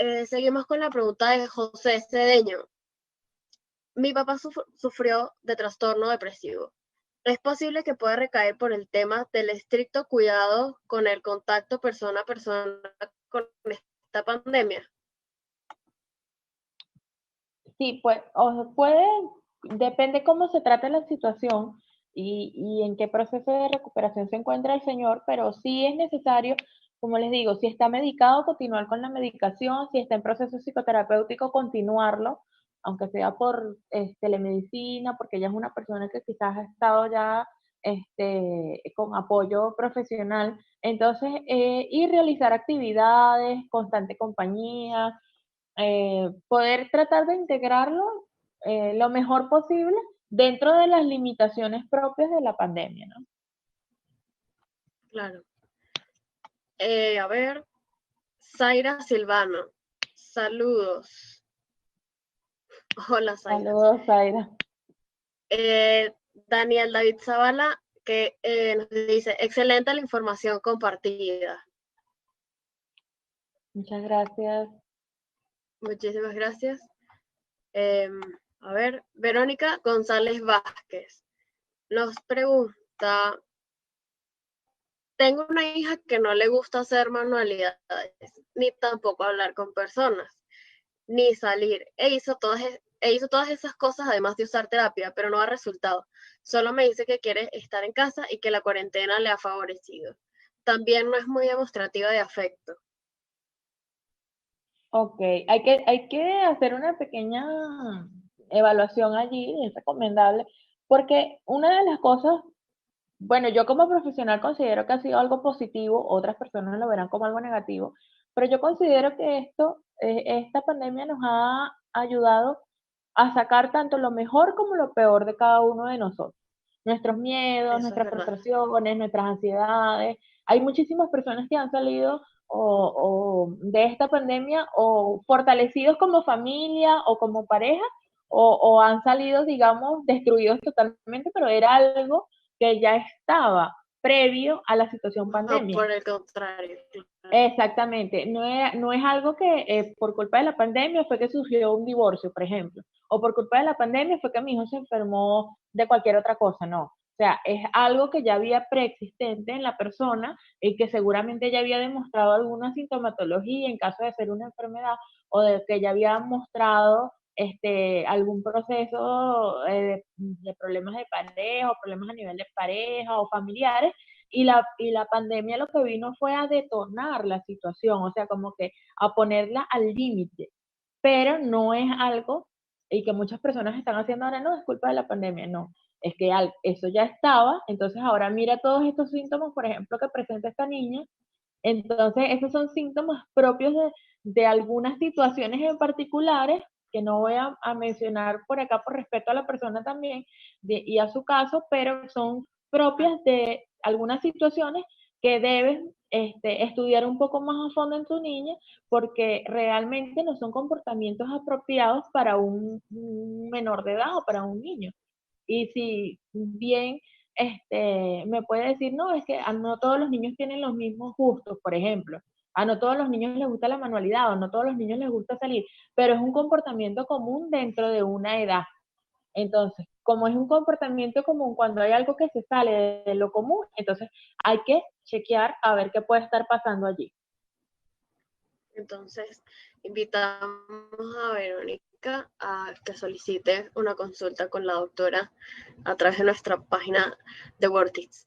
hoy. Seguimos con la pregunta de José Cedeño. Mi papá sufrió de trastorno depresivo. ¿Es posible que pueda recaer por el tema del estricto cuidado con el contacto persona a persona con esta pandemia? Sí, pues, o puede, depende cómo se trate la situación y en qué proceso de recuperación se encuentra el señor, pero sí es necesario, como les digo, si está medicado, continuar con la medicación, si está en proceso psicoterapéutico, continuarlo, aunque sea por telemedicina, porque ella es una persona que quizás ha estado ya con apoyo profesional. Entonces, y realizar actividades, constante compañía, poder tratar de integrarlo lo mejor posible dentro de las limitaciones propias de la pandemia, ¿no? Claro. A ver, Zaira Silvano. Saludos. Hola, Zaira. Saludos, Zaira. Daniel David Zavala, que nos dice, excelente la información compartida. Muchas gracias. Muchísimas gracias. Eh, a ver, Verónica González Vázquez nos pregunta, tengo una hija que no le gusta hacer manualidades, ni tampoco hablar con personas, ni salir. Hizo todas esas cosas además de usar terapia, pero no ha resultado. Solo me dice que quiere estar en casa y que la cuarentena le ha favorecido. También no es muy demostrativa de afecto. Ok, hay que hacer una pequeña evaluación allí, es recomendable, porque una de las cosas, bueno, yo como profesional considero que ha sido algo positivo, otras personas lo verán como algo negativo, pero yo considero que esta pandemia nos ha ayudado a sacar tanto lo mejor como lo peor de cada uno de nosotros. Nuestros miedos, Eso es nuestras verdad. frustraciones, nuestras ansiedades. Hay muchísimas personas que han salido de esta pandemia o fortalecidos como familia o como pareja o han salido, digamos, destruidos totalmente, pero era algo que ya estaba previo a la situación No, pandemia. por el contrario. Exactamente, no es algo que por culpa de la pandemia fue que surgió un divorcio, por ejemplo, o por culpa de la pandemia fue que mi hijo se enfermó de cualquier otra cosa, no. O sea, es algo que ya había preexistente en la persona y que seguramente ya había demostrado alguna sintomatología en caso de ser una enfermedad o de que ya había mostrado algún proceso de problemas de pareja o problemas a nivel de pareja o familiares y la pandemia lo que vino fue a detonar la situación, o sea, como que a ponerla al límite, pero no es algo, y que muchas personas están haciendo ahora, no, es culpa de la pandemia, no. es que eso ya estaba, entonces ahora mira todos estos síntomas, por ejemplo, que presenta esta niña, entonces esos son síntomas propios de algunas situaciones en particulares, que no voy a mencionar por acá por respeto a la persona también y a su caso, pero son propias de algunas situaciones que debes estudiar un poco más a fondo en tu niña, porque realmente no son comportamientos apropiados para un menor de edad o para un niño. Y si bien me puede decir, no, es que no todos los niños tienen los mismos gustos, por ejemplo. A no todos los niños les gusta la manualidad o no todos los niños les gusta salir, pero es un comportamiento común dentro de una edad. Entonces, como es un comportamiento común, cuando hay algo que se sale de lo común, entonces hay que chequear a ver qué puede estar pasando allí. Entonces, invitamos a Verónica a que solicite una consulta con la doctora a través de nuestra página de Vortix.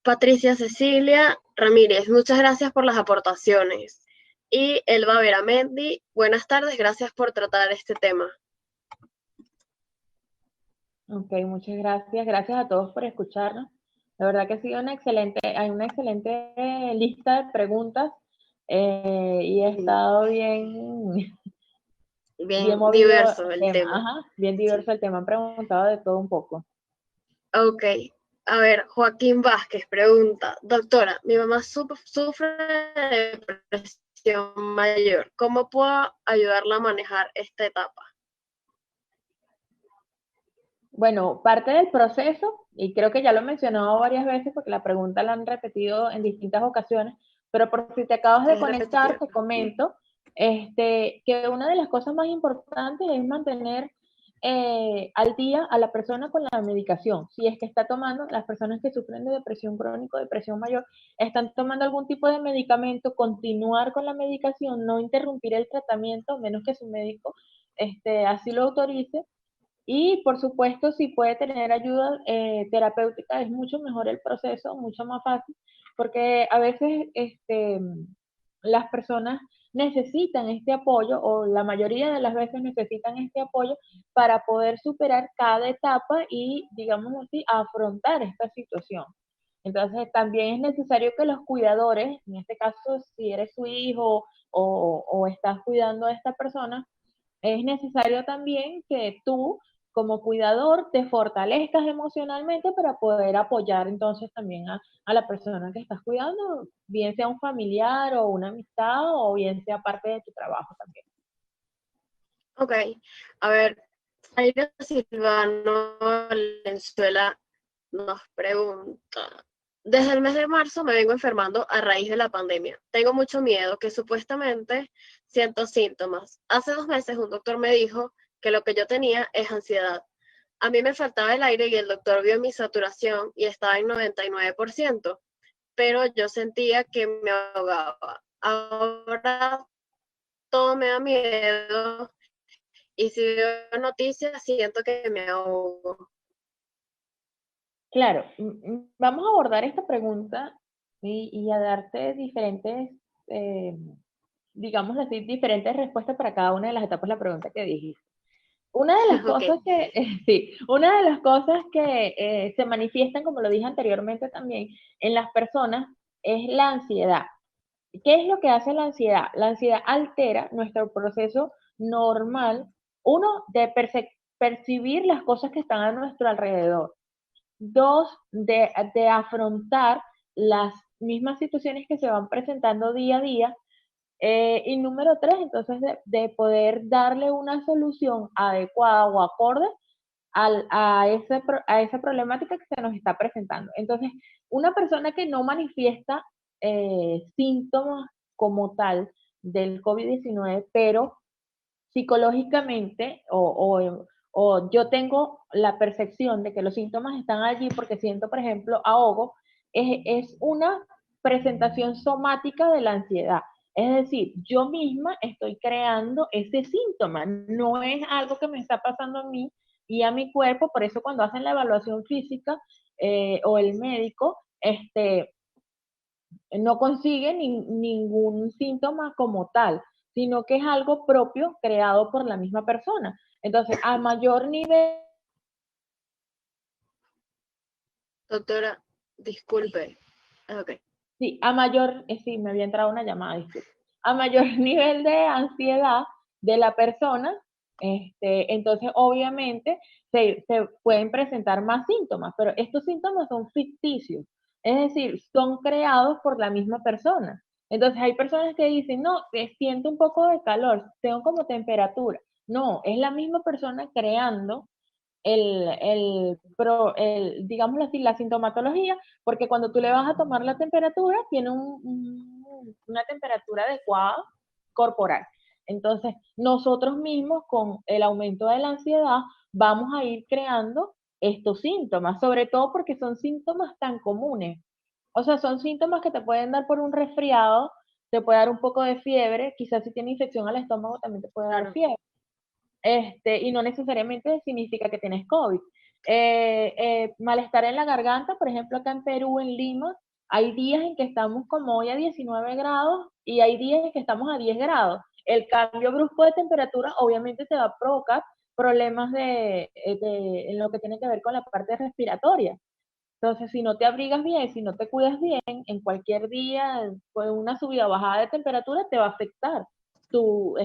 Patricia Cecilia Ramírez, muchas gracias por las aportaciones. Y Elba Veramendi, buenas tardes, gracias por tratar este tema. Ok, muchas gracias. Gracias a todos por escucharnos. La verdad que ha sido hay una excelente lista de preguntas y ha estado bien movido diverso el el tema. tema. Ajá, bien diverso Sí. el tema. Han preguntado de todo un poco. Ok, a ver, Joaquín Vázquez pregunta, doctora, mi mamá sufre de depresión mayor, ¿cómo puedo ayudarla a manejar esta etapa? Bueno, parte del proceso, y creo que ya lo he mencionado varias veces porque la pregunta la han repetido en distintas ocasiones, pero por si te acabas de Es conectar, repetitivo. te comento que una de las cosas más importantes es mantener al día a la persona con la medicación. Si es que está tomando, las personas que sufren de depresión crónica o depresión mayor, están tomando algún tipo de medicamento, continuar con la medicación, no interrumpir el tratamiento, a menos que su médico así lo autorice. Y por supuesto, si puede tener ayuda terapéutica, es mucho mejor el proceso, mucho más fácil, porque a veces las personas necesitan este apoyo, o la mayoría de las veces necesitan este apoyo para poder superar cada etapa y, digamos así, afrontar esta situación. Entonces, también es necesario que los cuidadores, en este caso, si eres su hijo o estás cuidando a esta persona, es necesario también que tú como cuidador te fortalezcas emocionalmente para poder apoyar entonces también a la persona que estás cuidando, bien sea un familiar o una amistad o bien sea parte de tu trabajo también. Ok, a ver, Zaira Silvano Valenzuela nos pregunta, desde el mes de marzo me vengo enfermando a raíz de la pandemia. Tengo mucho miedo que supuestamente siento síntomas. Hace 2 meses un doctor me dijo que lo que yo tenía es ansiedad. A mí me faltaba el aire y el doctor vio mi saturación y estaba en 99%, pero yo sentía que me ahogaba. Ahora todo me da miedo y si veo noticias siento que me ahogo. Claro, vamos a abordar esta pregunta y a darte diferentes, eh, digamos así, diferentes respuestas para cada una de las etapas de la pregunta que dijiste. Una de las Ok, cosas que, sí, una de las cosas que se manifiestan, como lo dije anteriormente también, en las personas es la ansiedad. ¿Qué es lo que hace la ansiedad? La ansiedad altera nuestro proceso normal, uno, de percibir las cosas que están a nuestro alrededor. Dos, de afrontar las mismas situaciones que se van presentando día a día. Y número tres, entonces, de poder darle una solución adecuada o acorde a esa problemática que se nos está presentando. Entonces, una persona que no manifiesta síntomas como tal del COVID-19, pero psicológicamente o yo tengo la percepción de que los síntomas están allí porque siento, por ejemplo, ahogo, es una presentación somática de la ansiedad. Es decir, yo misma estoy creando ese síntoma, no es algo que me está pasando a mí y a mi cuerpo, por eso cuando hacen la evaluación física o el médico, no consigue ningún síntoma como tal, sino que es algo propio creado por la misma persona. Entonces, a mayor nivel Doctora, disculpe. Ok. Sí, a mayor, sí, me había entrado una llamada, disculpe. A mayor nivel de ansiedad de la persona, entonces obviamente se pueden presentar más síntomas, pero estos síntomas son ficticios, es decir, son creados por la misma persona. Entonces hay personas que dicen, no, siento un poco de calor, tengo como temperatura. No, es la misma persona creando digámoslo así, la sintomatología, porque cuando tú le vas a tomar la temperatura, tiene una temperatura adecuada corporal. Entonces, nosotros mismos, con el aumento de la ansiedad, vamos a ir creando estos síntomas, sobre todo porque son síntomas tan comunes. O sea, son síntomas que te pueden dar por un resfriado, te puede dar un poco de fiebre, quizás si tiene infección al estómago también te puede dar Claro. fiebre, y no necesariamente significa que tienes COVID. Malestar en la garganta, por ejemplo, acá en Perú, en Lima, hay días en que estamos como hoy a 19 grados y hay días en que estamos a 10 grados. El cambio brusco de temperatura obviamente te va a provocar problemas en lo que tiene que ver con la parte respiratoria. Entonces, si no te abrigas bien, si no te cuidas bien, en cualquier día, con una subida o bajada de temperatura, te va a afectar tu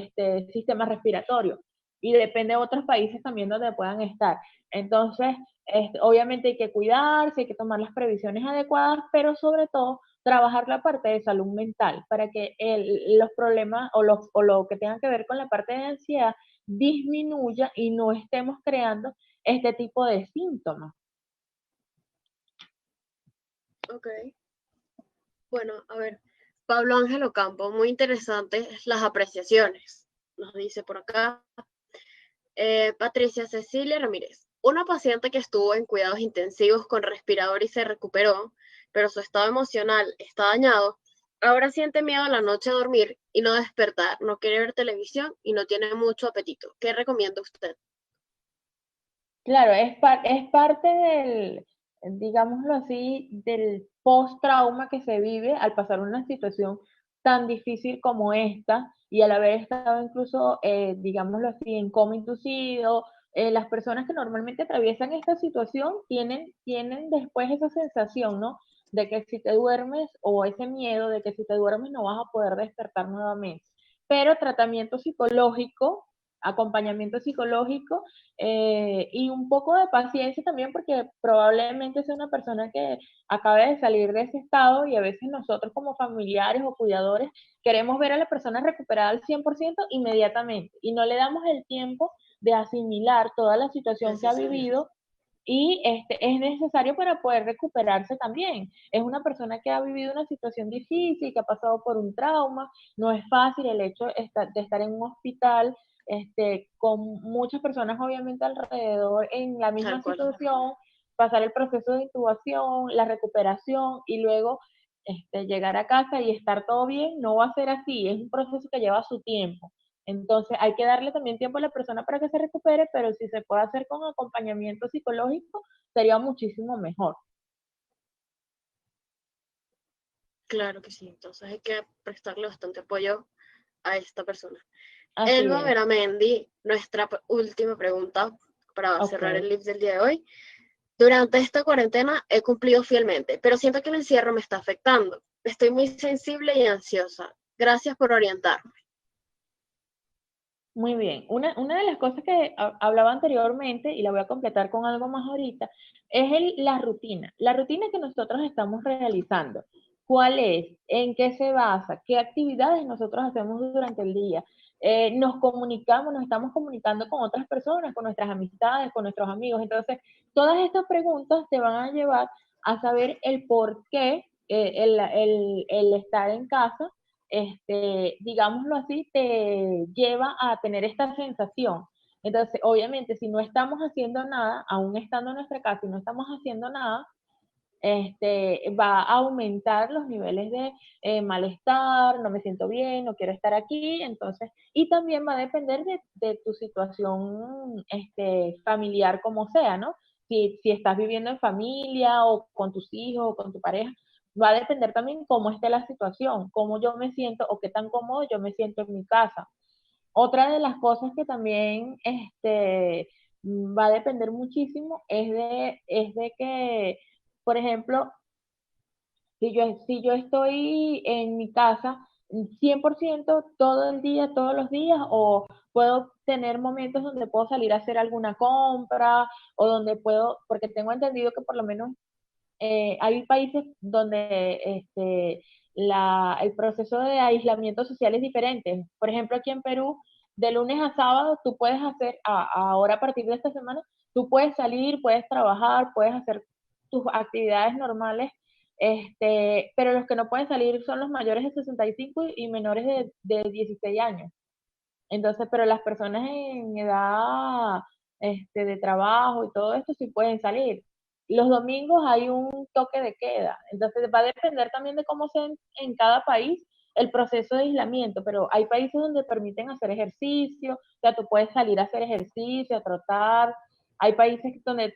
sistema respiratorio. Y depende de otros países también donde puedan estar. Entonces, obviamente hay que cuidarse, hay que tomar las previsiones adecuadas, pero sobre todo trabajar la parte de salud mental para que los problemas o lo que tenga que ver con la parte de ansiedad disminuya y no estemos creando este tipo de síntomas. Ok. Bueno, a ver. Pablo Ángel Ocampo, muy interesantes las apreciaciones. Nos dice por acá. Patricia Cecilia Ramírez, una paciente que estuvo en cuidados intensivos con respirador y se recuperó, pero su estado emocional está dañado. Ahora siente miedo a la noche a dormir y no despertar, no quiere ver televisión y no tiene mucho apetito. ¿Qué recomienda usted? Claro, es parte del, digámoslo así, del post-trauma que se vive al pasar una situación tan difícil como esta y al haber estado incluso, digámoslo así, en coma inducido. Las personas que normalmente atraviesan esta situación tienen después esa sensación, ¿no? De que si te duermes, o ese miedo de que si te duermes no vas a poder despertar nuevamente. Pero tratamiento psicológico, acompañamiento psicológico, y un poco de paciencia también, porque probablemente sea una persona que acabe de salir de ese estado y a veces nosotros como familiares o cuidadores queremos ver a la persona recuperada al 100% inmediatamente y no le damos el tiempo de asimilar toda la situación que ha Necesario. vivido, y es necesario para poder recuperarse también. Es una persona que ha vivido una situación difícil, que ha pasado por un trauma. No es fácil el hecho de estar en un hospital, con muchas personas obviamente alrededor en la Tal misma cual. situación, pasar el proceso de intubación, la recuperación y luego llegar a casa y estar todo bien. No va a ser así, es un proceso que lleva su tiempo. Entonces hay que darle también tiempo a la persona para que se recupere, pero si se puede hacer con acompañamiento psicológico, sería muchísimo mejor. Claro que sí. Entonces hay que prestarle bastante apoyo a esta persona. Así Elba es. Veramendi, nuestra última pregunta para Ok. cerrar el live del día de hoy. Durante esta cuarentena he cumplido fielmente, pero siento que el encierro me está afectando. Estoy muy sensible y ansiosa. Gracias por orientarme. Muy bien. Una de las cosas que hablaba anteriormente, y la voy a completar con algo más ahorita, es la rutina. La rutina que nosotros estamos realizando. ¿Cuál es? ¿En qué se basa? ¿Qué actividades nosotros hacemos durante el día? Nos comunicamos, nos estamos comunicando con otras personas, con nuestras amistades, con nuestros amigos. Entonces, todas estas preguntas te van a llevar a saber el por qué, el estar en casa, digámoslo así, te lleva a tener esta sensación. Entonces, obviamente, si no estamos haciendo nada, aún estando en nuestra casa y no estamos haciendo nada, va a aumentar los niveles de malestar, no me siento bien, no quiero estar aquí. Entonces, y también va a depender de tu situación familiar como sea, ¿no? Si estás viviendo en familia o con tus hijos o con tu pareja, va a depender también cómo esté la situación, cómo yo me siento o qué tan cómodo yo me siento en mi casa. Otra de las cosas que también va a depender muchísimo es de que por ejemplo, si yo estoy en mi casa 100% todo el día, todos los días, o puedo tener momentos donde puedo salir a hacer alguna compra, o donde puedo, porque tengo entendido que por lo menos hay países donde el proceso de aislamiento social es diferente. Por ejemplo, aquí en Perú, de lunes a sábado, tú puedes hacer, ahora a partir de esta semana, tú puedes salir, puedes trabajar, puedes hacer tus actividades normales, pero los que no pueden salir son los mayores de 65 y menores de 16 años. Entonces, pero las personas en edad de trabajo y todo esto sí pueden salir. Los domingos hay un toque de queda, entonces va a depender también de cómo sea en cada país el proceso de aislamiento, pero hay países donde permiten hacer ejercicio, o sea, tú puedes salir a hacer ejercicio, a trotar, hay países donde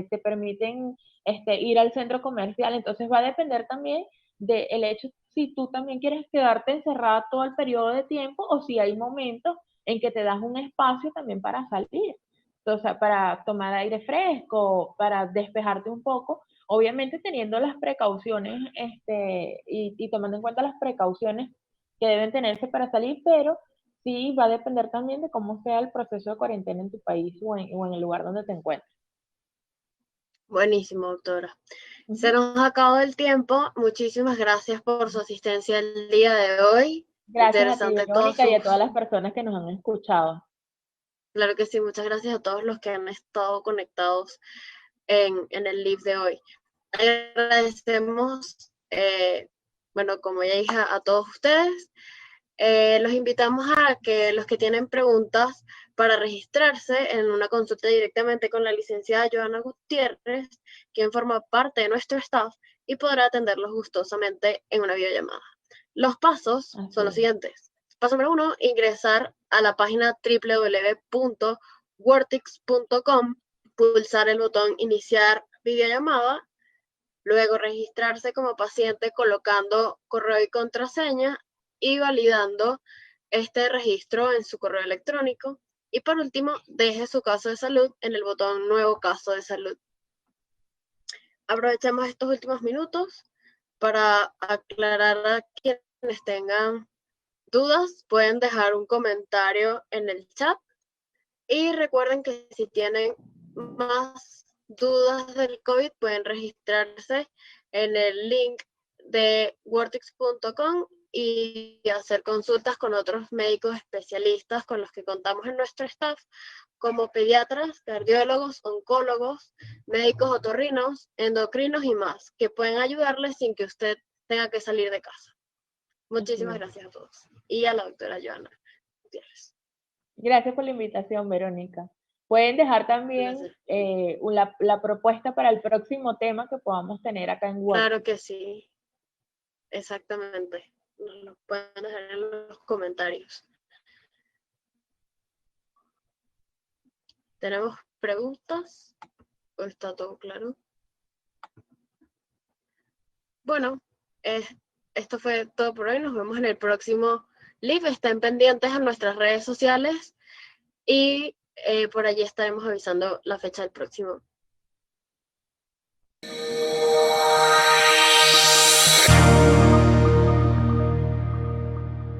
te permiten ir al centro comercial, entonces va a depender también del hecho si tú también quieres quedarte encerrada todo el periodo de tiempo o si hay momentos en que te das un espacio también para salir, o sea, para tomar aire fresco, para despejarte un poco, obviamente teniendo las precauciones y tomando en cuenta las precauciones que deben tenerse para salir, pero sí va a depender también de cómo sea el proceso de cuarentena en tu país o en el lugar donde te encuentres. Buenísimo, doctora. Se Ujú. nos ha acabado el tiempo. Muchísimas gracias por su asistencia el día de hoy. Gracias a ti, Interesante todos Verónica, y a todas sus... las personas que nos han escuchado. Claro que sí, muchas gracias a todos los que han estado conectados en el live de hoy. Agradecemos, bueno, como ya dije, a todos ustedes. Los invitamos a que los que tienen preguntas para registrarse en una consulta directamente con la licenciada Joana Gutiérrez, quien forma parte de nuestro staff y podrá atenderlos gustosamente en una videollamada. Los pasos son Así los es. siguientes. Paso número 1, ingresar a la página www.wortix.com, pulsar el botón iniciar videollamada, luego registrarse como paciente colocando correo y contraseña y validando este registro en su correo electrónico. Y por último, deje su caso de salud en el botón Nuevo caso de salud. Aprovechemos estos últimos minutos para aclarar a quienes tengan dudas, pueden dejar un comentario en el chat. Y recuerden que si tienen más dudas del COVID, pueden registrarse en el link de wortix.com y hacer consultas con otros médicos especialistas con los que contamos en nuestro staff, como pediatras, cardiólogos, oncólogos, médicos otorrinos, endocrinos y más, que pueden ayudarles sin que usted tenga que salir de casa. Así Muchísimas es. gracias a todos. Y a la doctora Joana Gutiérrez. Gracias por la invitación, Verónica. Pueden dejar también Gracias. la propuesta para el próximo tema que podamos tener acá en Word. Claro que sí. Exactamente. Nos lo pueden dejar en los comentarios. ¿Tenemos preguntas? ¿O está todo claro? Bueno, esto fue todo por hoy. Nos vemos en el próximo live. Estén pendientes a nuestras redes sociales y por allí estaremos avisando la fecha del próximo